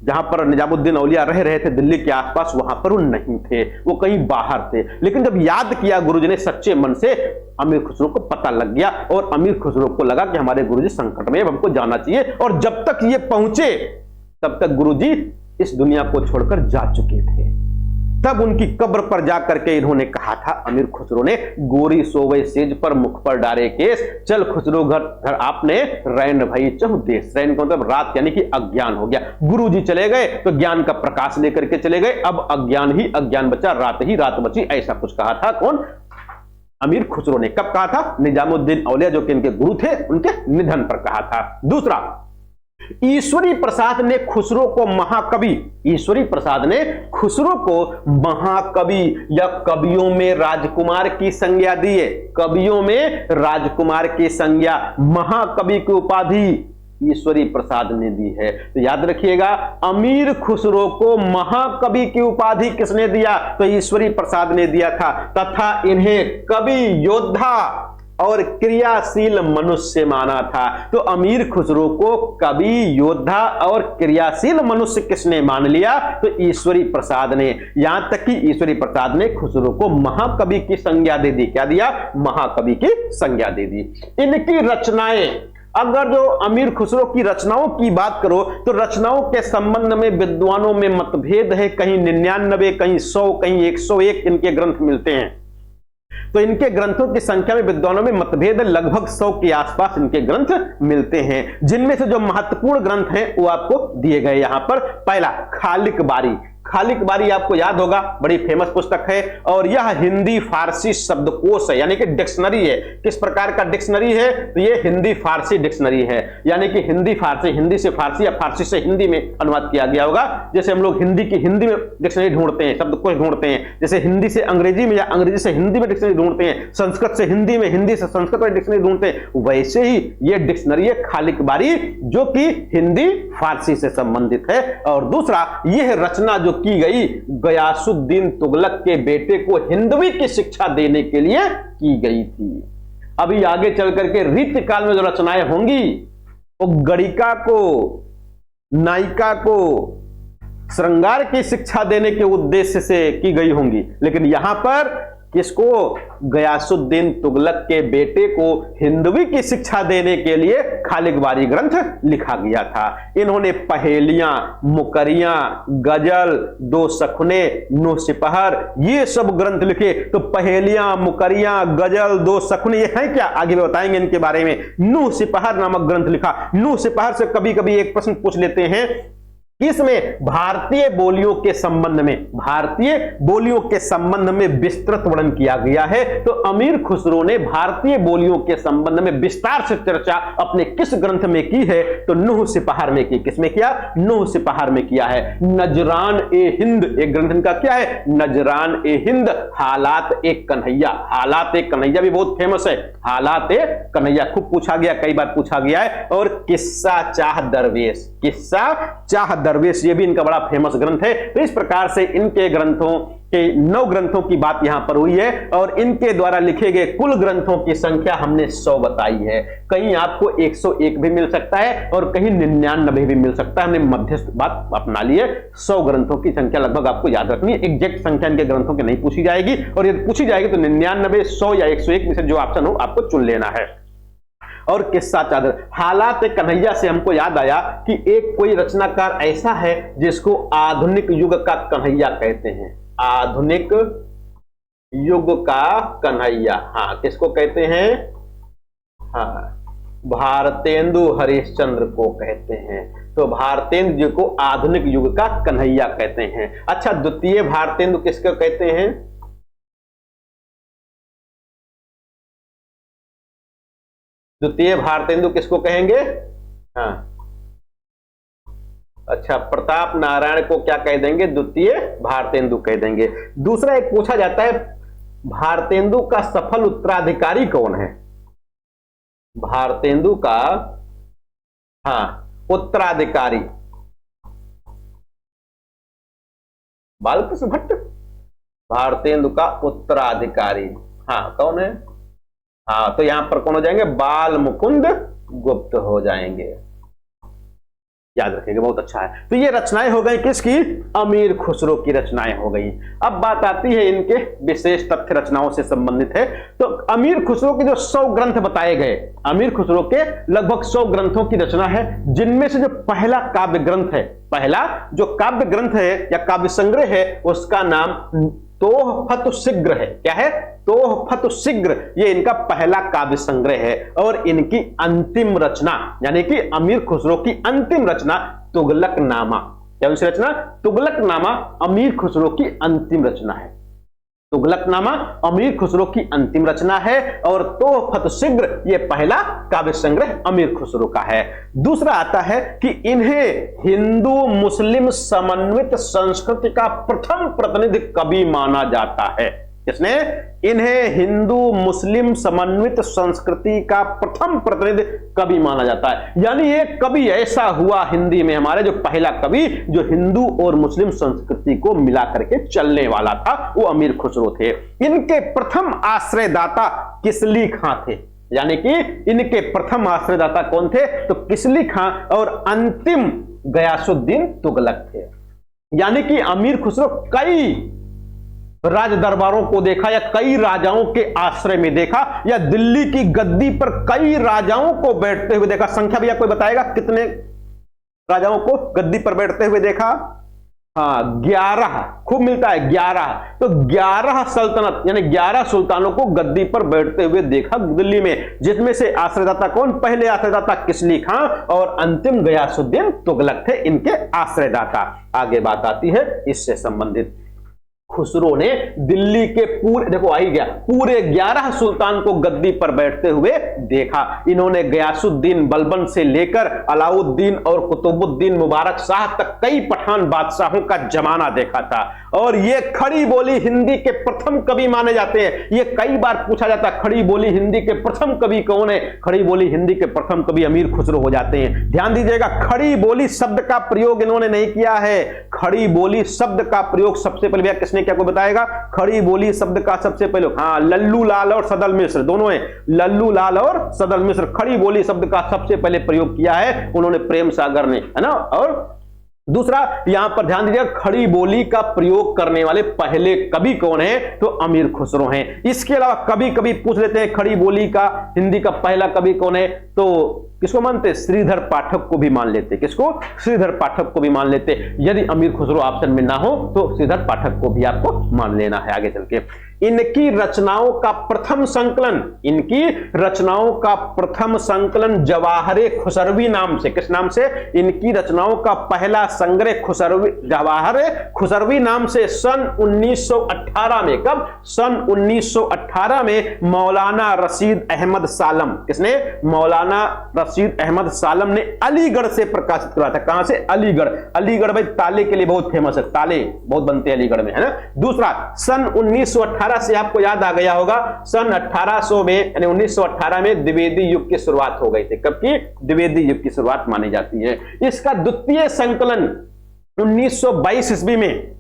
जहां पर निजामुद्दीन औलिया रह रहे थे दिल्ली के आसपास, वहां पर वो नहीं थे, वो कहीं बाहर थे। लेकिन जब याद किया गुरुजी ने सच्चे मन से, अमीर खुसरो को पता लग गया और अमीर खुसरो को लगा कि हमारे गुरुजी संकट में, हमको जाना चाहिए। और जब तक ये पहुंचे तब तक गुरुजी इस दुनिया को छोड़कर जा चुके थे। तब उनकी कब्र पर जाकर के इन्होंने कहा था, अमीर खुसरो ने, गोरी सोवे सेज पर मुख पर डारे केस, चल खुसरो घर घर आपने रैन भई चहु देश। रैन का मतलब रात, यानी कि अज्ञान हो गया। गुरुजी चले गए तो ज्ञान का प्रकाश लेकर के चले गए, अब अज्ञान ही अज्ञान बचा, रात ही रात बची, ऐसा कुछ कहा था। कौन? अमीर खुसरो ने। कब कहा था? निजामुद्दीन औलिया जो कि इनके गुरु थे, उनके निधन पर कहा था। दूसरा, ईश्वरी प्रसाद ने खुसरो को महाकवि, ईश्वरी प्रसाद ने खुसरो को महाकवि या कवियों में राजकुमार की संज्ञा दी है। कवियों में राजकुमार की संज्ञा, महाकवि की उपाधि ईश्वरी प्रसाद ने दी है। तो याद रखिएगा, अमीर खुसरो को महाकवि की उपाधि किसने दिया? तो ईश्वरी प्रसाद ने दिया था, तथा इन्हें कवि, योद्धा और क्रियाशील मनुष्य माना था। तो अमीर खुसरो को कवि, योद्धा और क्रियाशील मनुष्य किसने मान लिया? तो ईश्वरी प्रसाद ने। यहां तक कि ईश्वरी प्रसाद ने खुसरो को महाकवि की संज्ञा दे दी। क्या दिया? महाकवि की संज्ञा दे दी। इनकी रचनाएं, अगर जो अमीर खुसरो की रचनाओं की बात करो तो रचनाओं के संबंध में विद्वानों में मतभेद है। कहीं 99, कहीं 100, कहीं 101 इनके ग्रंथ मिलते हैं। तो इनके ग्रंथों की संख्या में विद्वानों में मतभेद है, लगभग 100 के आसपास इनके ग्रंथ मिलते हैं। जिनमें से जो महत्वपूर्ण ग्रंथ हैं वो आपको दिए गए यहां पर। पहला, खालिक बारी। खालिक बारी आपको याद होगा, बड़ी फेमस पुस्तक है, और यह हिंदी फारसी शब्दकोश है, यानी कि डिक्शनरी है। किस प्रकार का डिक्शनरी है? तो ये हिंदी फारसी डिक्शनरी है, यानी कि हिंदी फारसी, हिंदी से फारसी या फारसी से हिंदी में अनुवाद किया गया होगा। जैसे हम लोग हिंदी की हिंदी में डिक्शनरी ढूंढते हैं, शब्दकोश ढूंढते हैं, जैसे हिंदी से अंग्रेजी में या अंग्रेजी से हिंदी में डिक्शनरी ढूंढते हैं, संस्कृत से हिंदी में, हिंदी से संस्कृत में डिक्शनरी ढूंढते हैं, वैसे ही ये डिक्शनरी है खालिक बारी, जो कि हिंदी फारसी से संबंधित है। और दूसरा, यह रचना जो की गई गयासुद्दीन तुगलक के बेटे को हिंदवी की शिक्षा देने के लिए की गई थी। अभी आगे चल करके रीति काल में जो रचनाएं होंगी वो गणिका को, नायिका को श्रृंगार की शिक्षा देने के उद्देश्य से की गई होंगी, लेकिन यहां पर किसको? गयासुद्दीन तुगलक के बेटे को हिंदवी की शिक्षा देने के लिए खालिक बारी ग्रंथ लिखा गया था। इन्होंने पहेलियां, मुकरियां, गजल, दो सखुने, नूह सिपहर, ये सब ग्रंथ लिखे। तो पहेलियां, मुकरियां, गजल, दो सखुने ये हैं क्या? आगे बताएंगे इनके बारे में। नूह सिपहर नामक ग्रंथ लिखा। नूह सिपहर से कभी कभी एक प्रश्न पूछ लेते हैं, इसमें भारतीय बोलियों के संबंध में, भारतीय बोलियों के संबंध में विस्तृत वर्णन किया गया है। तो अमीर खुसरो ने भारतीय बोलियों के संबंध में विस्तार से चर्चा अपने किस ग्रंथ में की है? तो नूह सिपहर में की। किसमें किया? नूह सिपहर में किया है। नजरान ए हिंद एक ग्रंथ इनका क्या है? नजरान ए हिंद, हालात ए कन्हैया। हालात ए कन्हैया भी बहुत फेमस है। हालात ए कन्हैया खूब पूछा गया, कई बार पूछा गया है। और किस्सा चाह दरवेश, किस्सा चाह दरवेश, ये भी इनका बड़ा फेमस ग्रंथ है। तो इस प्रकार से इनके ग्रंथों के 9 ग्रंथों की बात यहां पर हुई है, और इनके द्वारा लिखे गए कुल ग्रंथों की संख्या हमने 100 बताई है। कहीं आपको 101 भी मिल सकता है और कहीं 99 भी मिल सकता है। हमने मध्यस्थ बात अपना ली है। 100 ग्रंथों की संख्या लगभग आपको याद रखनी है। एग्जैक्ट संख्या इनके ग्रंथों की नहीं पूछी जाएगी, और यदि पूछी जाएगी तो 99, 100 या 101 में से जो ऑप्शन हो आपको चुन लेना है। और किस्सा चादर, हालात कन्हैया से हमको याद आया कि एक कोई रचनाकार ऐसा है जिसको आधुनिक युग का कन्हैया कहते हैं। आधुनिक युग का कन्हैया, हाँ, किसको कहते हैं? हाँ, भारतेंदु हरिश्चंद्र को कहते हैं। तो भारतेंदु जी को आधुनिक युग का कन्हैया कहते हैं। अच्छा, द्वितीय भारतेंदु किसको कहते हैं? द्वितीय भारतेंदु किसको कहेंगे? हाँ, अच्छा, प्रताप नारायण को क्या कह देंगे? द्वितीय भारतेंदु कह देंगे। दूसरा एक पूछा जाता है, भारतेंदु का सफल उत्तराधिकारी कौन है? भारतेंदु का उत्तराधिकारी बालकृष्ण भट्ट। भारतेंदु का उत्तराधिकारी कौन है? तो यहां पर कौन हो जाएंगे? बाल मुकुंद गुप्त हो जाएंगे। याद रखिएगा, बहुत अच्छा है। तो ये रचनाएं हो गई किसकी? अमीर खुसरो की रचनाएं हो गई। अब बात आती है इनके विशेष तथ्य रचनाओं से संबंधित है। तो अमीर खुसरो के जो 100 ग्रंथ बताए गए, अमीर खुसरो के लगभग 100 ग्रंथों की रचना है, जिनमें से जो पहला काव्य ग्रंथ है, पहला जो काव्य ग्रंथ है या काव्य संग्रह है, उसका नाम तोहफत शीघ्र है। क्या है? तोहफत शीघ्र। ये इनका पहला काव्य संग्रह है। और इनकी अंतिम रचना, यानी कि अमीर खुसरो की अंतिम रचना तुगलकनामा। क्या उनकी रचना? तुगलकनामा अमीर खुसरो की अंतिम रचना है। तुगलकनामा अमीर खुसरो की अंतिम रचना है और तोहफत शीघ्र ये पहला काव्य संग्रह अमीर खुसरो का है। दूसरा आता है कि इन्हें हिंदू मुस्लिम समन्वित संस्कृति का प्रथम प्रतिनिधि कवि माना जाता है। किसने? इन्हें हिंदू मुस्लिम समन्वित संस्कृति का प्रथम प्रतिनिधि कवि माना जाता है। यानी एक कवि ऐसा हुआ हिंदी में हमारे, जो पहला कवि जो हिंदू और मुस्लिम संस्कृति को मिला करके चलने वाला था, वो अमीर खुसरो थे। इनके प्रथम आश्रयदाता किसली खां थे। यानी कि इनके प्रथम आश्रयदाता कौन थे? तो किसली खां और अंतिम गयासुद्दीन तुगलक थे। यानी कि अमीर खुसरो कई राज दरबारों को देखा या कई राजाओं के आश्रय में देखा, या दिल्ली की गद्दी पर कई राजाओं को बैठते हुए देखा। संख्या भैया कोई बताएगा कितने राजाओं को गद्दी पर बैठते हुए देखा? 11। खूब मिलता है 11। तो 11 सल्तनत यानी 11 सुल्तानों को गद्दी पर बैठते हुए देखा दिल्ली में, जिसमें से आश्रयदाता कौन? पहले आश्रयदाता किसली खां और अंतिम गयासुद्दीन तुगलक थे इनके आश्रयदाता। आगे बात आती है इससे संबंधित। खुसरो ने दिल्ली के पूरे, देखो आ ही गया, पूरे 11 सुल्तान को गद्दी पर बैठते हुए देखा। इन्होंने गयासुद्दीन बलबन से लेकर अलाउद्दीन और कुतुबुद्दीन मुबारक शाह तक कई पठान बादशाहों का जमाना देखा था। और ये खड़ी बोली हिंदी के प्रथम कवि माने जाते हैं। ये कई बार पूछा जाता है, खड़ी बोली हिंदी के प्रथम कवि कौन है? खड़ी बोली हिंदी के प्रथम कवि अमीर खुसरो हो जाते हैं। ध्यान दीजिएगा, खड़ी बोली शब्द का प्रयोग इन्होंने नहीं किया है। खड़ी बोली शब्द का प्रयोग सबसे पहले किसने क्या, कोई बताएगा? खड़ी बोली शब्द का सबसे पहले लल्लू लाल और सदल मिश्र, दोनों हैं, लल्लू लाल और सदल मिश्र खड़ी बोली शब्द का सबसे पहले प्रयोग किया है उन्होंने, प्रेम सागर ने, है ना। और दूसरा यहां पर ध्यान दीजिएगा, खड़ी बोली का प्रयोग करने वाले पहले कवि कौन है? तो अमीर खुसरो हैं। इसके अलावा कभी कभी पूछ लेते हैं खड़ी बोली का हिंदी का पहला कवि कौन है, तो किसको मानते? श्रीधर पाठक को भी मान लेते। किसको? श्रीधर पाठक को भी मान लेते। यदि अमीर खुसरो ऑप्शन में ना हो तो श्रीधर पाठक को भी आपको मान लेना है आगे चल के। इनकी रचनाओं का प्रथम संकलन, इनकी रचनाओं का प्रथम संकलन जवाहरे खुसरवी नाम से, किस नाम से? इनकी रचनाओं का पहला संग्रह खुसरवी, जवाहरे खुसरवी नाम से सन 1918 में, कब? सन 1918 में मौलाना रशीद अहमद सालम, किसने? मौलाना रशीद अहमद सालम ने अलीगढ़ से प्रकाशित करा था। कहां से? अलीगढ़। अलीगढ़ भाई ताले के लिए बहुत फेमस है, ताले बहुत बनते हैं अलीगढ़ में, है ना। दूसरा सन 1918 से आपको याद आ गया होगा, सन 1800 में यानी 1918 में द्विवेदी युग की शुरुआत हो गई थी। कब की? द्विवेदी युग की शुरुआत मानी जाती है। इसका द्वितीय संकलन 1922 ईस्वी में,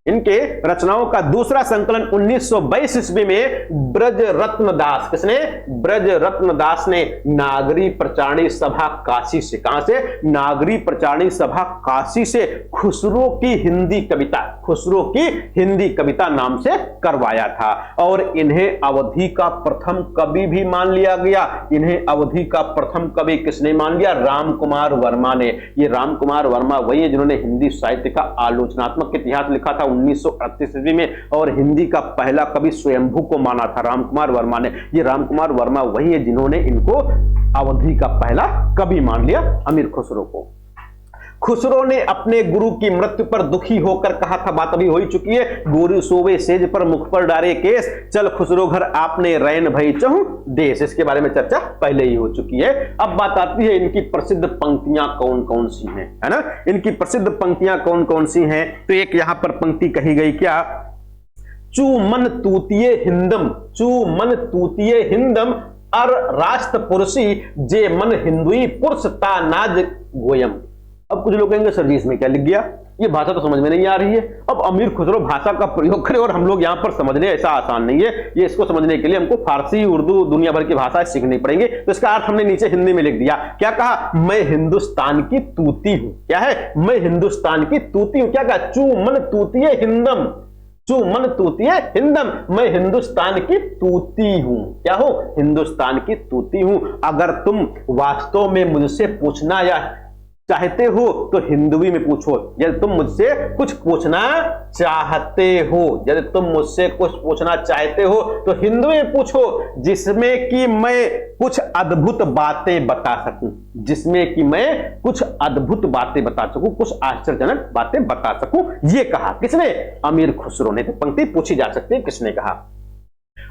इनके रचनाओं का दूसरा संकलन 1922 ईस्वी में ब्रज रत्न दास, किसने? ब्रज रत्न दास ने नागरी प्रचारणी सभा काशी से, कहां से? नागरी प्रचारणी सभा काशी से खुसरो की हिंदी कविता, खुसरो की हिंदी कविता नाम से करवाया था। और इन्हें अवधि का प्रथम कवि भी मान लिया गया। इन्हें अवधि का प्रथम कवि किसने मान लिया? राम कुमार वर्मा ने। ये राम कुमार वर्मा वही है जिन्होंने हिंदी साहित्य का आलोचनात्मक इतिहास लिखा था 1938 ईस्वी में, और हिंदी का पहला कवि स्वयंभू को माना था राम कुमार वर्मा ने। ये राम कुमार वर्मा वही है जिन्होंने इनको अवधि का पहला कवि मान लिया अमीर खुसरो को। खुसरो ने अपने गुरु की मृत्यु पर दुखी होकर कहा था, बात अभी हो ही चुकी है, गोरी सोवे सेज पर मुख पर डारे केस, चल खुसरो घर आपने रैन भई चहु देश। इसके बारे में चर्चा पहले ही हो चुकी है। अब बात आती है इनकी प्रसिद्ध पंक्तियां कौन कौन सी हैं, है ना। इनकी प्रसिद्ध पंक्तियां कौन कौन सी हैं, तो एक यहां पर पंक्ति कही गई, क्या, चू मन तूतिये हिंदम, चू मन तूतिये हिंदम अर राष्ट्र पुरुषी जे मन हिंदुई पुरुष ता नाज गोयम। अब कुछ लोग कहेंगे सर जी इसमें क्या लिख गया, ये भाषा तो समझ में नहीं आ रही है। अब अमीर खुसरो भाषा का प्रयोग करें और हम लोग यहां पर समझने, ऐसा आसान नहीं है। ये इसको समझने के लिए हमको फारसी, उर्दू, दुनिया भर की भाषाएं सीखनी पड़ेंगी। तो इसका अर्थ हमने नीचे हिंदी में लिख दिया। क्या कहा, मैं हिंदुस्तान की तूती हूं। क्या है, मैं हिंदुस्तान की तूती हूं। क्या कहा, चू मन तूतिये हिंदम, चू मन तूतिये हिंदम, मैं हिंदुस्तान की तूती हूं। क्या हो, हिंदुस्तान की तूती हूं। अगर तुम वास्तव में मुझसे पूछना या चाहते हो तो हिंदुई में पूछो। यदि तुम मुझसे कुछ पूछना चाहते हो, यदि तुम मुझसे कुछ पूछना चाहते हो तो हिंदुई में पूछो, जिसमें कि मैं कुछ अद्भुत बातें बता सकूं, जिसमें कि मैं कुछ अद्भुत बातें बता सकूं, कुछ आश्चर्यजनक बातें बता सकूं। ये कहा किसने, अमीर खुसरो ने। तो पंक्ति पूछी जा सकती है किसने कहा।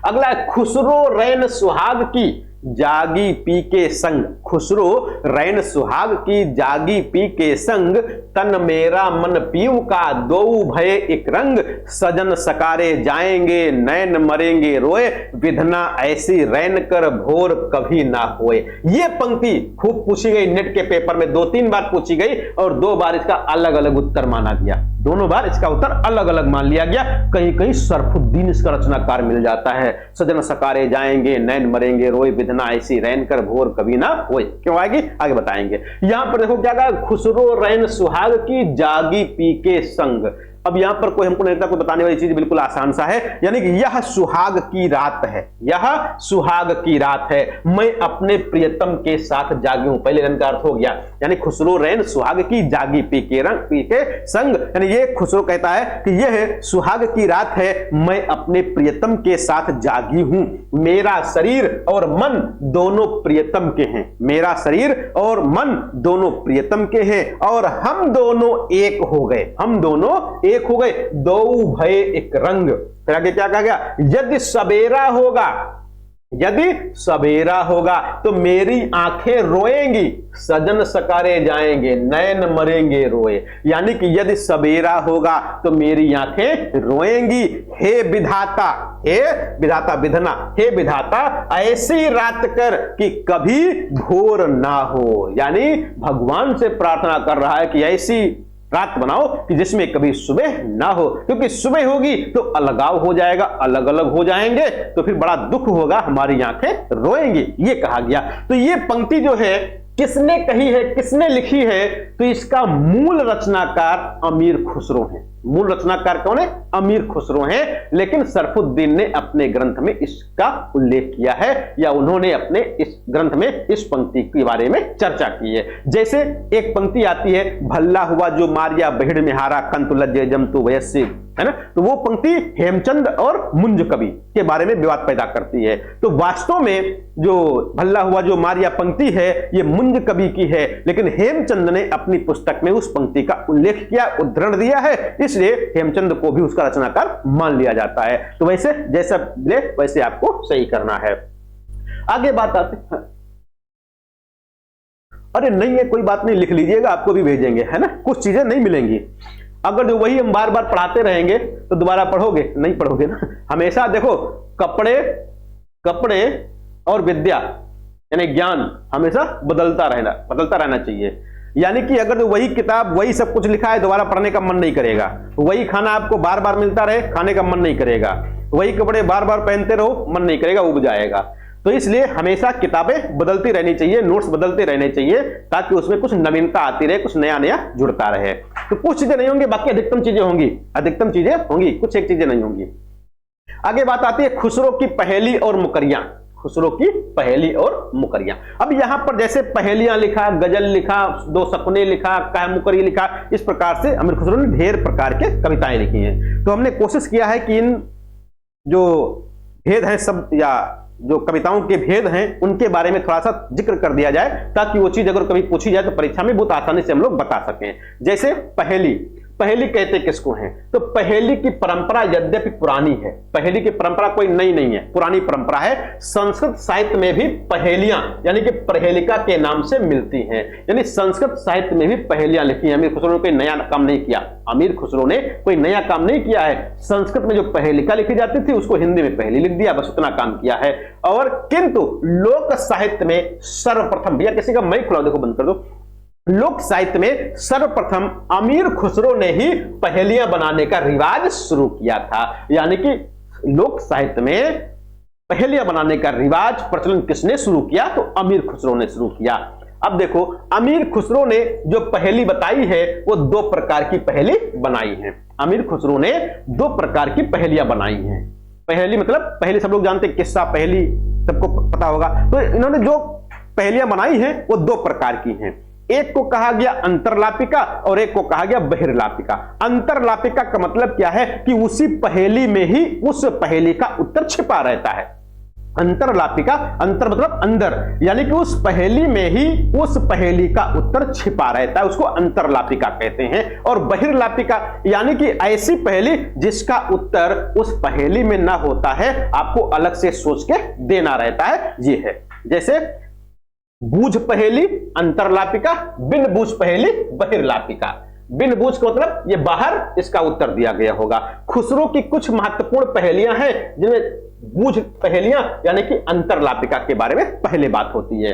अगला है, खुसरो रैन सुहाग की जागी पी के संग, खुसरो रैन सुहाग की जागी पी के संग, तन मेरा मन पीव का दो भय एक रंग, सजन सकारे जाएंगे नैन मरेंगे रोए, विधना ऐसी रैन कर भोर कभी ना होए। ये पंक्ति खूब पूछी गई, नेट के पेपर में 2-3 बार पूछी गई और 2 बार इसका अलग अलग उत्तर माना गया। दोनों बार इसका उत्तर अलग अलग मान लिया गया। कहीं कहीं सरफुद्दीन इसका रचनाकार मिल जाता है, सजन सकारे जाएंगे नैन मरेंगे रोए, विधना ऐसी रैन कर भोर कभी ना होए। क्यों आएगी, आगे बताएंगे। यहां पर देखो क्या कहा, खुसरो रैन सुहाग की जागी पी के संग। अब यहां पर कोई हमको नहीं लगता कोई बताने वाली चीज बिल्कुल आसान सा है, यानी कि यह सुहाग की रात है, यह सुहाग की रात है, मैं अपने प्रियतम के साथ जागी हूं। पहले रन का अर्थ हो गया, यानी खुसरो रैन सुहाग की जागी पी के संग, यानी ये खुसरो कहता है कि यह सुहाग की रात है, मैं अपने प्रियतम के साथ जागी हूं। मेरा शरीर और मन दोनों प्रियतम के हैं, मेरा शरीर और मन दोनों प्रियतम के हैं और हम दोनों एक हो गए, हम दोनों एक हो गए, दो भय एक रंग। फिर आगे क्या कहा गया, यदि सवेरा होगा, यदि सवेरा होगा तो मेरी आंखें रोएंगी, सजन सकारे जाएंगे नैन मरेंगे रोए। यानी कि यदि सवेरा होगा तो मेरी आंखें रोएंगी। हे विधाता, हे विधाता, विधना, हे विधाता ऐसी रात कर कि कभी भोर ना हो। यानी भगवान से प्रार्थना कर रहा है कि ऐसी रात बनाओ कि जिसमें कभी सुबह ना हो, क्योंकि सुबह होगी तो अलगाव हो जाएगा, अलग अलग हो जाएंगे तो फिर बड़ा दुख होगा, हमारी आंखें रोएंगी। ये कहा गया। तो ये पंक्ति जो है किसने कही है, किसने लिखी है, तो इसका मूल रचनाकार अमीर खुसरो है। मूल रचनाकार कौन है, अमीर खुसरो हैं, लेकिन सरफुद्दीन ने अपने ग्रंथ में इसका उल्लेख किया है, या उन्होंने अपने इस ग्रंथ में इस पंक्ति के बारे में चर्चा की है। जैसे एक पंक्ति आती है, भल्ला हुआ जो मारिया बहिड़ में हारा, कंतु लज्जे जमतु वयस्सी, है ना। तो वो पंक्ति हेमचंद और मुंज कवि के बारे में विवाद पैदा करती है। तो वास्तव में जो भल्ला हुआ जो मारिया पंक्ति है ये मुंज कवि की है, लेकिन हेमचंद ने अपनी पुस्तक में उस पंक्ति का उल्लेख किया, उद्धरण दिया है, इसलिए हेमचंद को भी उसका रचनाकार मान लिया जाता है। तो वैसे जैसा मिले वैसे आपको सही करना है। आगे बात आती है, अरे नहीं है कोई बात नहीं, लिख लीजिएगा, आपको भी भेजेंगे, है ना। कुछ चीजें नहीं मिलेंगी, अगर जो वही हम बार बार पढ़ाते रहेंगे तो दोबारा पढ़ोगे नहीं, पढ़ोगे ना। हमेशा देखो कपड़े कपड़े और विद्या यानी ज्ञान हमेशा बदलता रहना चाहिए। यानी कि अगर जो वही किताब वही सब कुछ लिखा है, दोबारा पढ़ने का मन नहीं करेगा। वही खाना आपको बार बार मिलता रहे, खाने का मन नहीं करेगा। वही कपड़े बार बार पहनते रहो, मन नहीं करेगा, उब जाएगा। तो इसलिए हमेशा किताबें बदलती रहनी चाहिए, नोट्स बदलते रहने चाहिए, ताकि उसमें कुछ नवीनता आती रहे, कुछ नया नया जुड़ता रहे। तो कुछ चीजें नहीं होंगी, बाकी अधिकतम चीजें होंगी, अधिकतम चीजें होंगी, कुछ एक चीजें नहीं होंगी। आगे बात आती है खुसरो की पहेली और मुकरियां, खुसरो की पहेली और मुकरियां। अब यहां पर जैसे पहेलियां लिखा, गजल लिखा, दो सपने लिखा, काय मुकरी लिखा, इस प्रकार से अमीर खुसरो ने ढेर प्रकार के कविताएं लिखी हैं। तो हमने कोशिश किया है कि इन जो भेद है सब या जो कविताओं के भेद हैं उनके बारे में थोड़ा सा जिक्र कर दिया जाए, ताकि वो चीज अगर कभी पूछी जाए तो परीक्षा में बहुत आसानी से हम लोग बता सकें। जैसे पहेली, पहेली कहते किसको हैं? तो पहेली की परंपरा यद्यपि पुरानी है, पहेली की परंपरा कोई नई नहीं है, पुरानी परंपरा है। संस्कृत साहित्य में भी पहेलियां यानी कि प्रहेलिका के नाम से मिलती हैं, यानी संस्कृत साहित्य में भी पहेलियां लिखी हैं। अमीर खुसरो ने कोई नया काम नहीं किया, अमीर खुसरो ने कोई नया काम नहीं किया है। संस्कृत में जो पहेलिका लिखी जाती थी उसको हिंदी में पहेली लिख दिया, बस उतना काम किया है। और किंतु लोक साहित्य में सर्वप्रथम, भैया किसी का माइक खुला देखो, बंद कर दो। लोक साहित्य में सर्वप्रथम अमीर खुसरो ने ही पहेलियां बनाने का रिवाज शुरू किया था, यानी कि लोक साहित्य में पहेलियां बनाने का रिवाज प्रचलन किसने शुरू किया? तो अमीर खुसरो ने शुरू किया। अब देखो, अमीर खुसरो ने जो पहेली बताई है वो दो प्रकार की पहेली बनाई है। अमीर खुसरो ने दो प्रकार की पहेलियां बनाई हैं। पहेली मतलब पहेली सब लोग जानते हैं, किस्सा पहेली सबको पता होगा। तो इन्होंने जो पहेलियां बनाई हैं वो दो प्रकार की हैं। एक को कहा गया अंतरलापिका और एक को कहा गया बहिर्लापिका। अंतरलापिका का मतलब क्या है कि उसी पहेली में ही उस पहेली का उत्तर छिपा रहता है। अंतरलापिका, अंतर मतलब अंदर, यानी कि उस पहेली में ही उस पहेली का उत्तर छिपा रहता है, उसको अंतरलापिका कहते हैं। और बहिर्लापिका यानी कि ऐसी पहेली जिसका उत्तर उस पहेली में ना होता है, आपको अलग से सोच के देना रहता है, ये है। जैसे बूझ पहेली अंतरलापिका, बिन बूझ पहेली बहिर्लापिका। बिन बूझ का मतलब ये बाहर, इसका उत्तर दिया गया होगा। खुसरो की कुछ महत्वपूर्ण पहेलियां हैं जिनमें बूझ पहेलियां यानी कि अंतरलापिका के बारे में पहले बात होती है,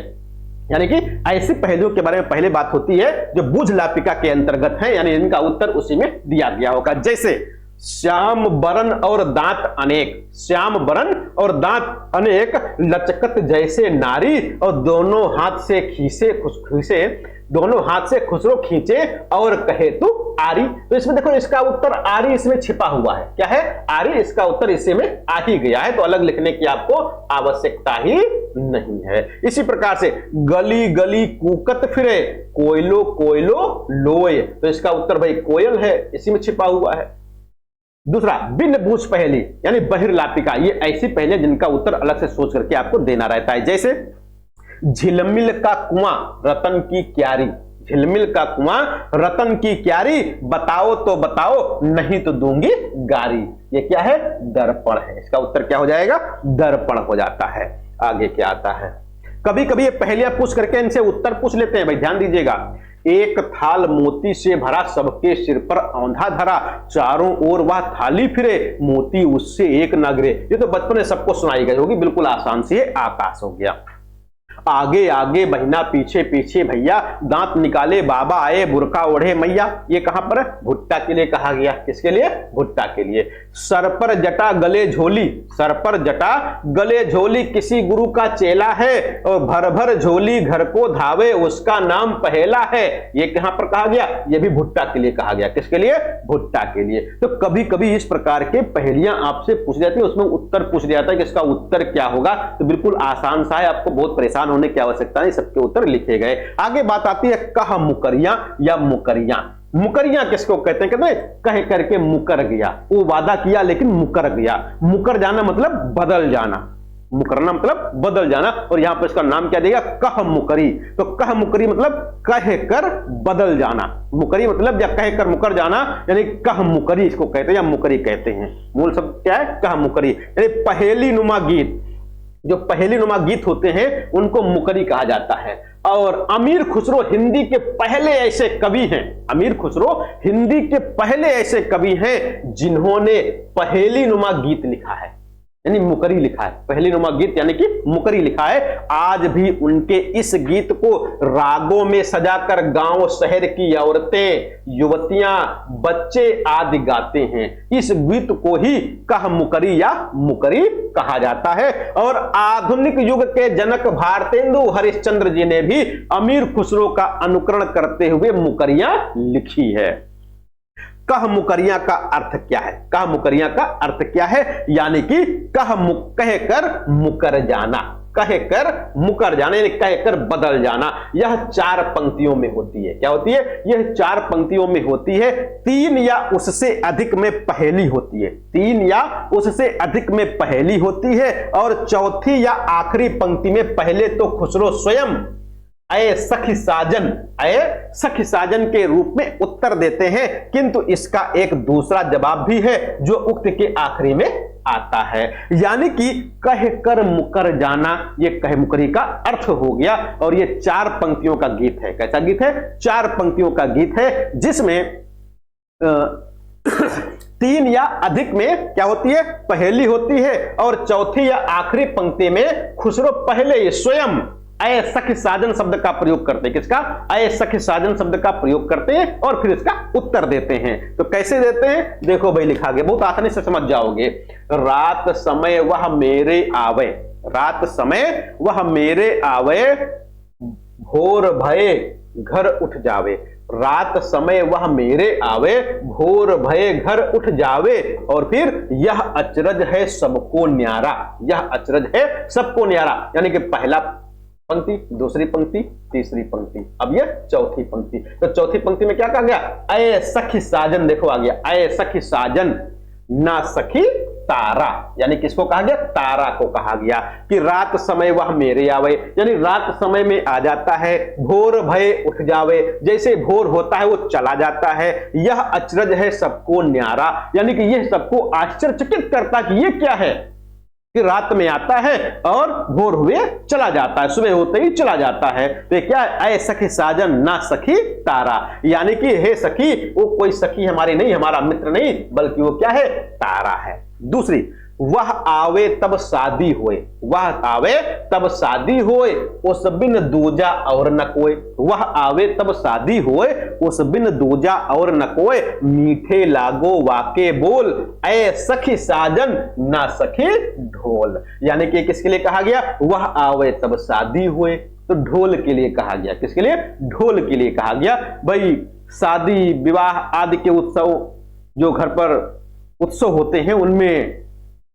यानी कि ऐसी पहेलियों के बारे में पहले बात होती है जो बूझ लापिका के अंतर्गत है, यानी इनका उत्तर उसी में दिया गया होगा। जैसे श्याम बरन और दांत अनेक, श्याम बरन और दांत अनेक, लचकत जैसे नारी, और दोनों हाथ से खींचे खींचे, दोनों हाथ से खुसरो खींचे और कहे तू आरी। तो इसमें देखो, इसका उत्तर आरी इसमें छिपा हुआ है। क्या है? आरी, इसका उत्तर इसी में आ ही गया है, तो अलग लिखने की आपको आवश्यकता ही नहीं है। इसी प्रकार से गली गली कूकत फिरे, कोयलो कोयलो लोए, तो इसका उत्तर भाई कोयल है, इसी में छिपा हुआ है। दूसरा बिन बूझ पहेली यानी बहिर्लापिका, ये ऐसी पहेली जिनका उत्तर अलग से सोच करके आपको देना रहता है। जैसे झिलमिल का कुआं रतन की क्यारी, झिलमिल का कुआं रतन की क्यारी, बताओ तो बताओ नहीं तो दूंगी गारी। ये क्या है? दर्पण है। इसका उत्तर क्या हो जाएगा? दर्पण हो जाता है। आगे क्या आता है? कभी कभी ये पहेलियां पूछ करके इनसे उत्तर पूछ लेते हैं, भाई ध्यान दीजिएगा। एक थाल मोती से भरा, सबके सिर पर औंधा धरा, चारों ओर वह थाली फिरे, मोती उससे एक न गिरे। ये तो बचपन में सबको सुनाई गई होगी, बिल्कुल आसान सी है। आकाश हो गया। आगे आगे बहिना पीछे पीछे भैया, दांत निकाले बाबा आए बुरका ओढ़े मैया। ये कहां पर? भुट्टा के लिए कहा गया। किसके लिए? भुट्टा के लिए। सर पर जटा गले झोली, सर पर जटा गले झोली, किसी गुरु का चेला है, और भर भर झोली घर को धावे, उसका नाम पहेला है। ये कहां पर कहा गया? ये भी भुट्टा के लिए कहा गया। किसके लिए? भुट्टा के लिए। तो कभी कभी इस प्रकार के पहेलियां आपसे पूछ जाती है, उसमें उत्तर पूछ दिया जाता है कि इसका उत्तर क्या होगा। तो बिल्कुल आसान सा है, आपको बहुत परेशान होने की आवश्यकता नहीं, सबके उत्तर लिखे गए। आगे बात आती है कह मुकरियां या मुकरियां। मुकरियां किसको कहते हैं? कहते हैं कह करके मुकर गया, वो वादा किया लेकिन मुकर गया। मुकर जाना मतलब बदल जाना, मुकरना मतलब बदल जाना, और यहां पर इसका नाम क्या देगा? कह मुकरी। तो कह मुकरी मतलब कह कर बदल जाना, मुकरी मतलब या कह कर मुकर जाना, यानी कह मुकरी इसको कहते हैं या मुकरी कहते हैं। मूल शब्द क्या है? कह मुकरी, यानी पहेली नुमा गीत। जो पहेली नुमा गीत होते हैं उनको मुकरी कहा जाता है। और अमीर खुसरो हिंदी के पहले ऐसे कवि हैं, अमीर खुसरो हिंदी के पहले ऐसे कवि हैं जिन्होंने पहेली नुमा गीत लिखा है, यानी मुकरी लिखा है। पहेली नुमा गीत यानी कि मुकरी लिखा है। आज भी उनके इस गीत को रागों में सजाकर गांव शहर की औरतें, युवतियां, बच्चे आदि गाते हैं। इस गीत को ही कह मुकरी या मुकरी कहा जाता है। और आधुनिक युग के जनक भारतेंदु हरिश्चंद्र जी ने भी अमीर खुसरो का अनुकरण करते हुए मुकरियां लिखी है। कह मुकरियां का अर्थ क्या है? कह मुकरियां का अर्थ क्या है? यानी कि कह कर मुकर जाना, कहकर मुकर जाना, यानी कहकर बदल जाना, यह 4 पंक्तियों में होती है। क्या होती है? यह 4 पंक्तियों में होती है। 3 या उससे अधिक में पहली होती है, 3 या उससे अधिक में पहली होती है, और चौथी या आखिरी पंक्ति में पहले तो खुसरो स्वयं अय सखी साजन, अय सखी साजन के रूप में उत्तर देते हैं, किंतु इसका एक दूसरा जवाब भी है जो उक्त के आखिरी में आता है। यानी कि कह कर मुकर जाना, ये कह मुकरी का अर्थ हो गया। और ये 4 पंक्तियों का गीत है। कैसा गीत है? 4 पंक्तियों का गीत है, जिसमें 3 या अधिक में क्या होती है? पहली होती है, और चौथी या आखिरी पंक्ति में खुसरो पहले स्वयं अय सखी साजन शब्द का प्रयोग करते हैं। किसका? अय सखी साजन शब्द का प्रयोग करते हैं और फिर इसका उत्तर देते हैं। तो कैसे देते हैं? देखो भाई, लिखा गया, बहुत आसानी से समझ जाओगे। रात समय वह मेरे आवे, रात समय वह मेरे आवे, भोर भये घर उठ जावे। रात समय वह मेरे आवे, भोर भये घर उठ जावे। और फिर यह अचरज है सबको न्यारा, यह अचरज है सबको न्यारा, यानी कि पहला पंक्ति, दूसरी पंक्ति, तीसरी पंक्ति, अब ये चौथी पंक्ति। तो चौथी पंक्ति में क्या कहा गया? अय सखी साजन, देखो आ गया, अय सखी साजन ना सखी तारा, यानी किसको कहा गया? तारा को कहा गया कि रात समय वह मेरे आवे, यानी रात समय में आ जाता है। भोर भय उठ जावे, जैसे भोर होता है वो चला जाता है। यह अचरज है सबको न्यारा, यानी कि यह सबको आश्चर्यचकित करता कि ये क्या है कि रात में आता है और भोर हुए चला जाता है, सुबह होते ही चला जाता है। तो क्या है? अय सखी साजन ना सखी तारा, यानी कि हे सखी, वो कोई सखी हमारी नहीं, हमारा मित्र नहीं, बल्कि वो क्या है? तारा है। दूसरी, वह आवे तब शादी होए, वह आवे तब शादी होए, उस बिन दूजा और न कोई। वह आवे तब शादी होए, उस बिन दूजा और न कोई, मीठे लागो वाके बोल, ऐ सखी साजन ना सखी ढोल। यानी कि किसके लिए कहा गया? वह आवे तब शादी होए, तो ढोल के लिए कहा गया। किसके लिए? ढोल के लिए कहा गया। भाई शादी विवाह आदि के उत्सव जो घर पर उत्सव होते हैं उनमें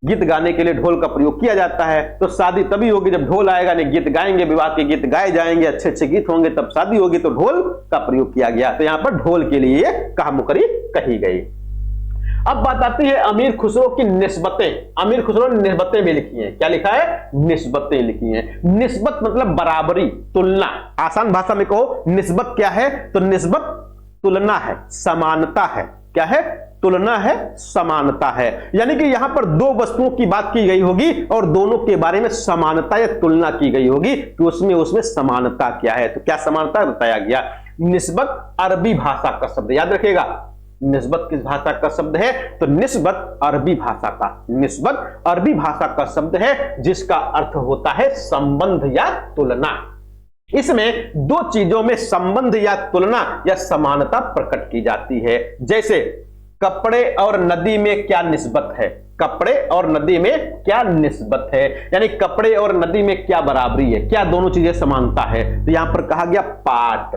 गीत गाने के लिए ढोल का प्रयोग किया जाता है। तो शादी तभी होगी जब ढोल आएगा, नहीं गीत गाएंगे, विवाह के गीत गाए जाएंगे, अच्छे अच्छे गीत होंगे, तब शादी होगी। तो ढोल का प्रयोग किया गया, तो यहां पर ढोल के लिए कहा मुकरी कही गई। अब बात आती है अमीर खुसरो की निस्बतें। अमीर खुसरो ने निस्बतें भी लिखी हैं। क्या लिखा है? निस्बतें लिखी हैं। निस्बत मतलब बराबरी, तुलना। आसान भाषा में कहो निस्बत क्या है? तो निस्बत तुलना है, समानता है। क्या है? तुलना है, समानता है। यानी कि यहां पर 2 वस्तुओं की बात की गई होगी और दोनों के बारे में समानता या तुलना की गई होगी कि उसमें समानता क्या है। तो क्या समानता बताया गया? निस्बत अरबी भाषा का शब्द, याद रखिएगा। निस्बत किस भाषा का शब्द है? तो निस्बत अरबी भाषा का, निस्बत अरबी भाषा का शब्द है, जिसका अर्थ होता है संबंध या तुलना। इसमें 2 चीजों में संबंध या तुलना या समानता प्रकट की जाती है। जैसे कपड़े और नदी में क्या निस्बत है? कपड़े और नदी में क्या निस्बत है, यानी कपड़े और नदी में क्या बराबरी है, क्या दोनों चीजें समानता है। तो यहां पर कहा गया पाट,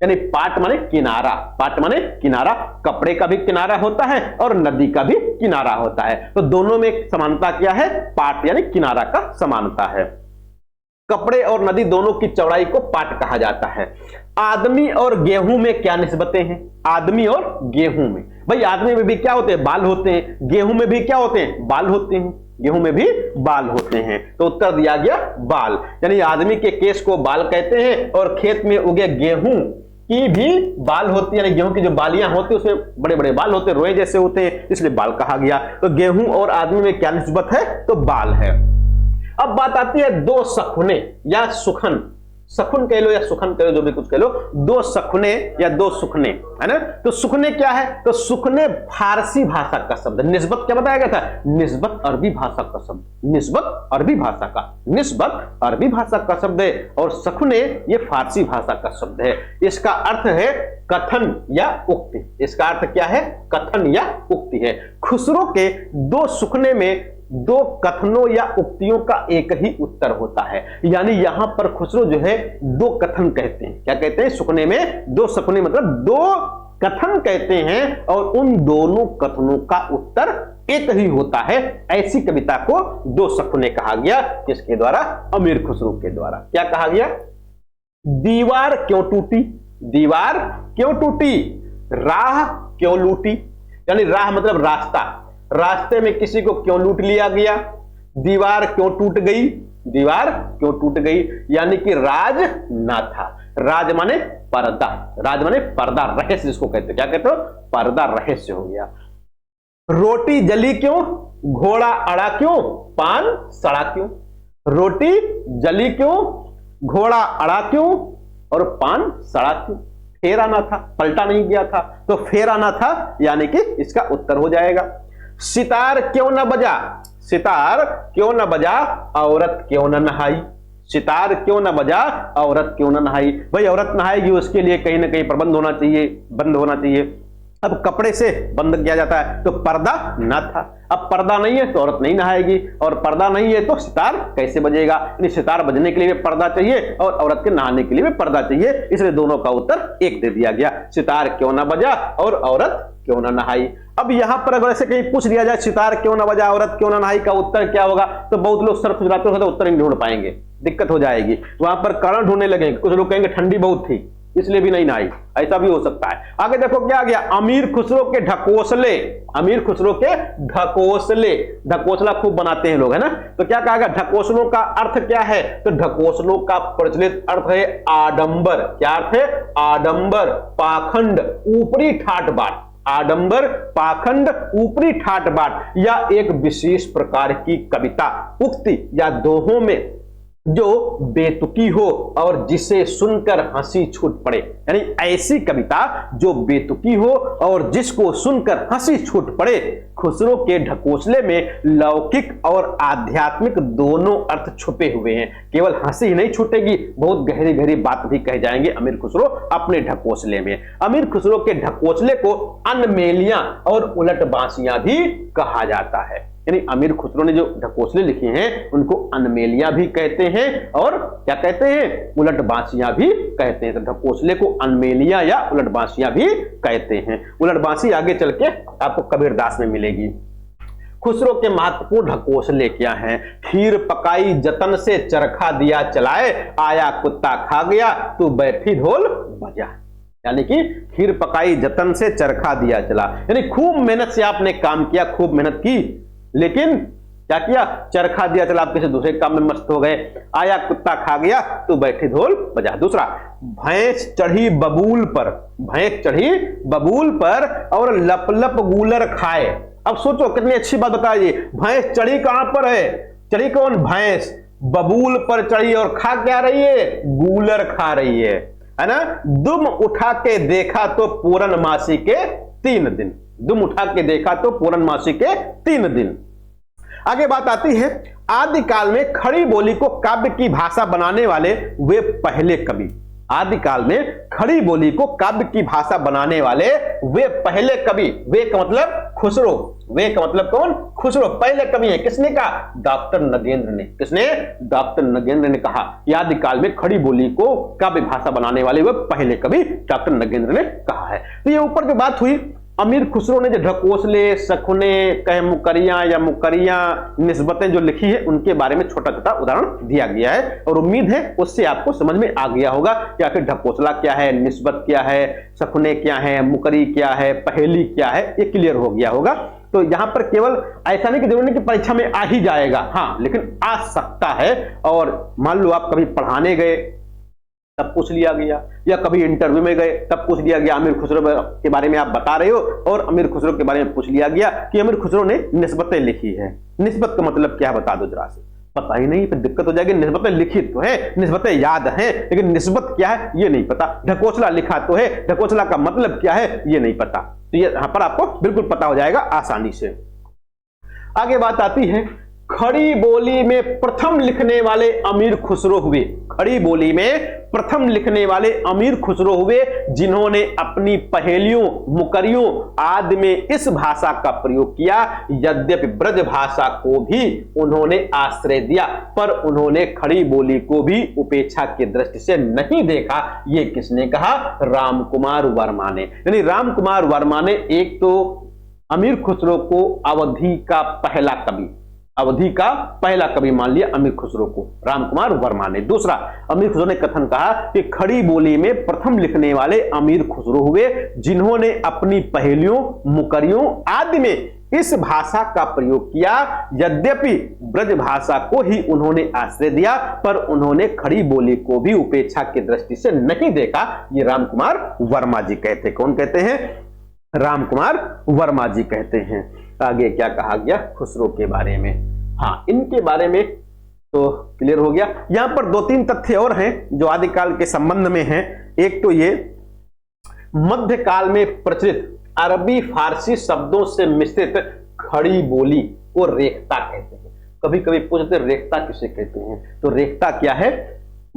यानी पाट माने किनारा, पाट माने किनारा। कपड़े का भी किनारा होता है और नदी का भी किनारा होता है, तो दोनों में समानता क्या है? पाट यानी किनारा का समानता है। कपड़े और नदी दोनों की चौड़ाई को पाट कहा जाता है। आदमी और गेहूं में क्या निस्बतें हैं? आदमी और गेहूं में, भाई आदमी में भी क्या होते हैं? बाल होते हैं। गेहूं में भी क्या होते हैं? बाल होते हैं। गेहूं में भी बाल होते हैं। तो उत्तर दिया गया बाल, यानी आदमी के केस को बाल कहते हैं और खेत में उगे गेहूं की भी बाल होती है, यानी गेहूं की जो बालियां होती है उसमें बड़े बड़े बाल होते हैं, रोए जैसे होते हैं, इसलिए बाल कहा गया। तो गेहूं और आदमी में क्या निस्बत है? तो बाल है। अब बात आती है 2 सखुने या सुखन, सखुन कह लो या सुखन कह लो, जो भी कुछ कह लो, 2 सखुने या 2 सुखने, है ना। तो सुखने क्या है? तो सुखने फारसी भाषा का शब्द। निस्बत क्या बताया गया था? निस्बत अरबी भाषा का शब्द, निस्बत अरबी भाषा का, निस्बत अरबी भाषा का शब्द है, और सखुने ये फारसी भाषा का शब्द है। इसका अर्थ है कथन या उक्ति। इसका अर्थ क्या है? कथन या उक्ति है। खुसरो के 2 सुखने में 2 कथनों या उक्तियों का एक ही उत्तर होता है, यानी यहां पर खुसरो जो है 2 कथन कहते हैं। क्या कहते हैं? सुखने में 2 सपने मतलब 2 कथन कहते हैं, और उन दोनों कथनों का उत्तर एक ही होता है, ऐसी कविता को दो सखुने कहा गया। किसके द्वारा? अमीर खुसरो के द्वारा। क्या कहा गया? दीवार क्यों टूटी, दीवार क्यों टूटी, राह क्यों लूटी, यानी राह मतलब रास्ता, रास्ते में किसी को क्यों लूट लिया गया, दीवार क्यों टूट गई, दीवार क्यों टूट गई, यानी कि राज ना था। राज माने पर्दा, राज माने पर्दा, रहस्य जिसको कहते हैं। क्या कहते हो? पर्दा, रहस्य हो गया। रोटी जली क्यों, घोड़ा अड़ा क्यों, पान सड़ा क्यों, रोटी जली क्यों, घोड़ा अड़ा क्यों और पान सड़ा क्यों। फेरा ना था, पलटा नहीं गया था, तो फेरा ना था, यानी कि इसका उत्तर हो जाएगा। सितार क्यों न बजा, सितार क्यों न बजा, औरत क्यों न नहाई, सितार क्यों न बजा, औरत क्यों न नहाई। भाई औरत नहाएगी, उसके लिए कहीं ना कहीं प्रबंध होना चाहिए, बंद होना चाहिए। अब कपड़े से बंद किया जाता है, तो पर्दा ना था। अब पर्दा नहीं है तो औरत नहीं नहाएगी, और पर्दा नहीं है तो सितार कैसे बजेगा। सितार बजने के लिए भी पर्दा चाहिए और औरत के नहाने के लिए भी पर्दा चाहिए, इसलिए दोनों का उत्तर एक दे दिया गया। सितार क्यों ना बजा और औरत क्यों ना नहाई। अब यहां पर अगर ऐसे कहीं पूछ लिया जाए सितार क्यों ना बजा, औरत क्यों ना नहाई का उत्तर क्या होगा, तो बहुत लोग सर खुजलाते हो तो उत्तर नहीं ढूंढ पाएंगे, दिक्कत हो जाएगी। वहां पर कारण ढूंढने लगेंगे, कुछ लोग कहेंगे ठंडी बहुत थी इसलिए भी नहीं नहाई, ऐसा भी हो सकता है। आगे देखो क्या आ गया, अमीर खुसरो के ढकोसले, अमीर खुसरो के ढकोसले, ढकोसला खूब बनाते हैं लोग, है ना। तो क्या कहा गया, ढकोसलों का अर्थ क्या है, तो ढकोसलों का प्रचलित अर्थ है आडंबर। क्या अर्थ है? आडंबर, पाखंड, ऊपरी ठाट बाट, आडंबर, पाखंड, ऊपरी ठाट बाट, या एक विशेष प्रकार की कविता, उक्ति या दोहों में जो बेतुकी हो और जिसे सुनकर हंसी छूट पड़े, यानी ऐसी कविता जो बेतुकी हो और जिसको सुनकर हंसी छूट पड़े। खुसरो के ढकोसले में लौकिक और आध्यात्मिक दोनों अर्थ छुपे हुए हैं। केवल हंसी ही नहीं छूटेगी, बहुत गहरी गहरी बात भी कह जाएंगे अमीर खुसरो अपने ढकोसले में। अमीर खुसरो के ढकोसले को अनमेलियां और उलट बांसियां भी कहा जाता है, यानी अमीर खुसरो ने जो ढकोसले लिखे हैं उनको अनमेलियां भी कहते हैं और क्या कहते हैं, उलट बांसियां भी कहते हैं। तो ढकोसले को अनमेलियां या उलट बांसियां भी कहते हैं। उलट बांसी आगे चल के आपको कबीरदास में मिलेगी। खुसरो के महत्वपूर्ण ढकोसले क्या हैं? खीर पकाई जतन से चरखा दिया चलाए, आया कुत्ता खा गया तू बैठी ढोल बजा, यानी कि खीर पकाई जतन से चरखा दिया चला, यानी खूब मेहनत से आपने काम किया, खूब मेहनत की, लेकिन क्या किया, चरखा दिया चला, आप किसी दूसरे काम में मस्त हो गए। आया कुत्ता खा गया तू बैठी ढोल बजा। दूसरा, भैंस चढ़ी बबूल पर, भैंस चढ़ी बबूल पर और लप लप गूलर खाए। अब सोचो कितनी अच्छी बात बताइए, भैंस चढ़ी कहां पर है, चढ़ी कौन, भैंस बबूल पर चढ़ी और खा क्या रही है, गूलर खा रही है ना। दुम उठा के देखा तो पूर्णमासी के 3 दिन, दुम उठा के देखा तो पूर्णमासी के 3 दिन। आगे बात आती है, आदिकाल में खड़ी बोली को काव्य की भाषा बनाने वाले वे पहले कवि, आदिकाल में खड़ी बोली को काव्य की भाषा बनाने वाले वे पहले कवि, वे का मतलब खुसरो, वे का मतलब कौन, खुसरो पहले कवि है। किसने कहा, डॉक्टर नगेंद्र ने। किसने, डॉक्टर नगेंद्र ने कहा कि आदिकाल में खड़ी बोली को काव्य भाषा बनाने वाले वे पहले कवि डॉक्टर नगेंद्र ने कहा है। तो ये ऊपर जो बात हुई, अमीर खुसरो ने जो ढकोसले, सखुने, कहे मुकरियां या मुकरियां, निस्बतें जो लिखी है उनके बारे में छोटा छोटा उदाहरण दिया गया है, और उम्मीद है उससे आपको समझ में आ गया होगा कि आखिर ढकोसला क्या है, निस्बत क्या है, सखुने क्या है, मुकरी क्या है, पहेली क्या है, ये क्लियर हो गया होगा। तो यहां पर केवल ऐसा नहीं कि जरूरी नहीं कि परीक्षा में आ ही जाएगा, हाँ, लेकिन आ सकता है। और मान लो आप कभी पढ़ाने गए तब पूछ लिया गया, या कभी इंटरव्यू में गए तब पूछ लिया गया, अमीर खुसरो के बारे में आप बता रहे हो और अमीर खुसरो के बारे में पूछ लिया गया कि अमीर खुसरो ने निस्बतें लिखी है। निस्बत का मतलब क्या बता दो जरा से, पता ही नहीं, फिर दिक्कत हो जाएगी। निस्बतें लिखी तो है, निस्बतें याद हैं, लेकिन निस्बत क्या है ये नहीं पता। ढकोसला लिखा तो है, ढकोसला का मतलब क्या है ये नहीं पता। तो ये यहां पर आपको बिल्कुल पता हो जाएगा आसानी से। आगे बात आती है, खड़ी बोली में प्रथम लिखने वाले अमीर खुसरो हुए, खड़ी बोली में प्रथम लिखने वाले अमीर खुसरो हुए जिन्होंने अपनी पहेलियों, मुकरियों आदि में इस भाषा का प्रयोग किया। यद्यपि ब्रज भाषा को भी उन्होंने आश्रय दिया, पर उन्होंने खड़ी बोली को भी उपेक्षा की दृष्टि से नहीं देखा। ये किसने कहा, रामकुमार वर्मा ने। यानी रामकुमार वर्मा ने एक तो अमीर खुसरो को अवधि का पहला कवि, अवधि का पहला कवि मान लिया अमीर खुसरो को, रामकुमार वर्मा ने। दूसरा, अमीर खुसरो ने कथन कहा कि खड़ी बोली में प्रथम लिखने वाले अमीर खुसरो हुए, जिन्होंने अपनी पहेलियों, मुकरियों आदि में इस भाषा का प्रयोग किया। यद्यपि ब्रज भाषा को ही उन्होंने आश्रय दिया, पर उन्होंने खड़ी बोली को भी उपेक्षा की दृष्टि से नहीं देखा। ये रामकुमार वर्मा जी कहते। कौन कहते हैं? रामकुमार वर्मा जी कहते हैं। आगे क्या कहा गया खुसरो के बारे में? हाँ, इनके बारे में तो क्लियर हो गया। यहां पर 2-3 तथ्य और हैं जो आदिकाल के संबंध में हैं। एक तो ये मध्यकाल में प्रचलित अरबी फारसी शब्दों से मिश्रित खड़ी बोली को रेखता कहते हैं। कभी कभी पूछते रेखता किसे कहते हैं, तो रेखता क्या है?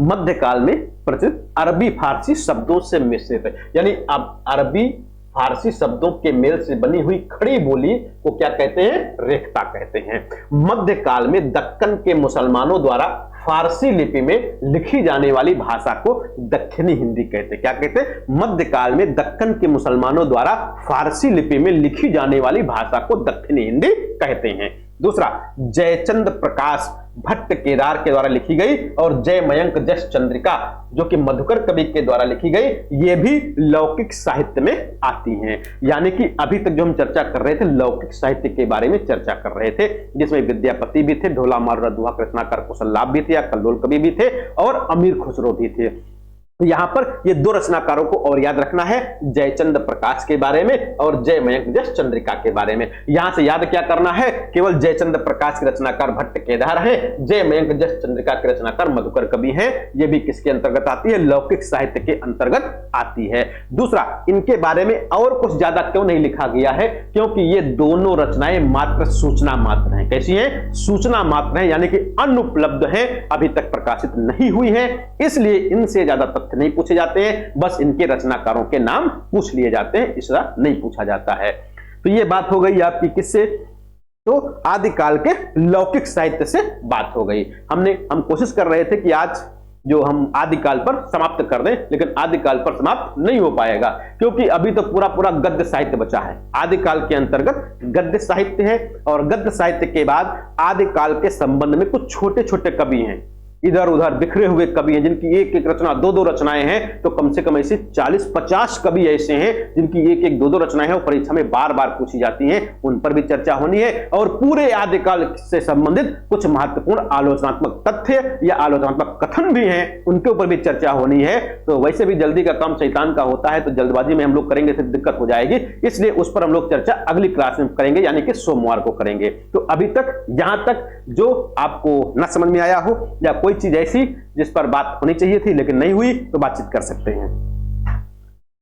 मध्यकाल में प्रचलित अरबी फारसी शब्दों से मिश्रित, यानी अब अरबी फारसी शब्दों के मेल से बनी हुई खड़ी बोली को क्या कहते हैं? रेखता कहते हैं। मध्यकाल में दक्कन के मुसलमानों द्वारा फारसी लिपि में लिखी जाने वाली भाषा को दक्षिणी हिंदी कहते हैं। क्या कहते हैं? मध्यकाल में दक्कन के मुसलमानों द्वारा फारसी लिपि में लिखी जाने वाली भाषा को दक्षिणी हिंदी कहते हैं। दूसरा, जयचंद प्रकाश भट्ट केदार के द्वारा लिखी गई और जय मयंक जस चंद्रिका जो कि मधुकर कवि के द्वारा लिखी गई, ये भी लौकिक साहित्य में आती हैं। यानी कि अभी तक जो हम चर्चा कर रहे थे लौकिक साहित्य के बारे में चर्चा कर रहे थे, जिसमें विद्यापति भी थे, ढोला मारूला दुहा रचनाकार कुशललाभ भी थे या कल्लोल कवि भी थे और अमीर खुसरो भी थे। तो यहां पर ये 2 रचनाकारों को और याद रखना है, जयचंद प्रकाश के बारे में और जय मयंक जस चंद्रिका के बारे में। यहां से याद क्या करना है? केवल जयचंद प्रकाश के रचनाकार भट्ट केदार हैं, जय मयंक जस चंद्रिका के रचनाकार मधुकर कवि हैं। ये भी किसके अंतर्गत आती है? लौकिक साहित्य के अंतर्गत आती है। दूसरा, इनके बारे में और कुछ ज्यादा क्यों नहीं लिखा गया है? क्योंकि ये दोनों रचनाएं मात्र सूचना मात्र हैं। कैसी हैं? सूचना मात्र हैं, यानी कि अनुपलब्ध हैं, अभी तक प्रकाशित नहीं हुई है, इसलिए इनसे ज्यादा नहीं पूछे जाते हैं। बस इनके रचनाकारों के नाम पूछ लिए जाते हैं, इसका नहीं पूछा जाता है। तो ये बात हो गई आपकी किससे? तो आदिकाल के लौकिक साहित्य से बात हो गई। हम कोशिश कर रहे थे कि आज जो हम आदिकाल पर समाप्त कर दें, लेकिन आदिकाल पर समाप्त नहीं हो पाएगा क्योंकि अभी तो पूरा गद्य साहित्य बचा है। आदिकाल के अंतर्गत गद्य साहित्य है और गद्य साहित्य के बाद आदिकाल के संबंध में कुछ छोटे छोटे कवि हैं, इधर उधर बिखरे हुए कवि हैं, जिनकी एक एक रचना 2-2 रचनाएं हैं। तो कम से कम ऐसे 40-50 कवि ऐसे हैं जिनकी एक एक 2-2 रचनाएं हैं और परीक्षा में बार बार पूछी जाती हैं, उन पर भी चर्चा होनी है। और पूरे आदिकाल से संबंधित कुछ महत्वपूर्ण आलोचनात्मक तथ्य या आलोचनात्मक कथन भी हैं, उनके ऊपर भी चर्चा होनी है। तो वैसे भी जल्दी का काम शैतान का होता है, तो जल्दबाजी में हम लोग करेंगे तो दिक्कत हो जाएगी, इसलिए उस पर हम लोग चर्चा अगली क्लास में करेंगे, यानी कि सोमवार को करेंगे। तो अभी तक यहां तक जो आपको न समझ में आया हो या कोई चीज ऐसी जिस पर बात होनी चाहिए थी लेकिन नहीं हुई, तो बातचीत कर सकते हैं।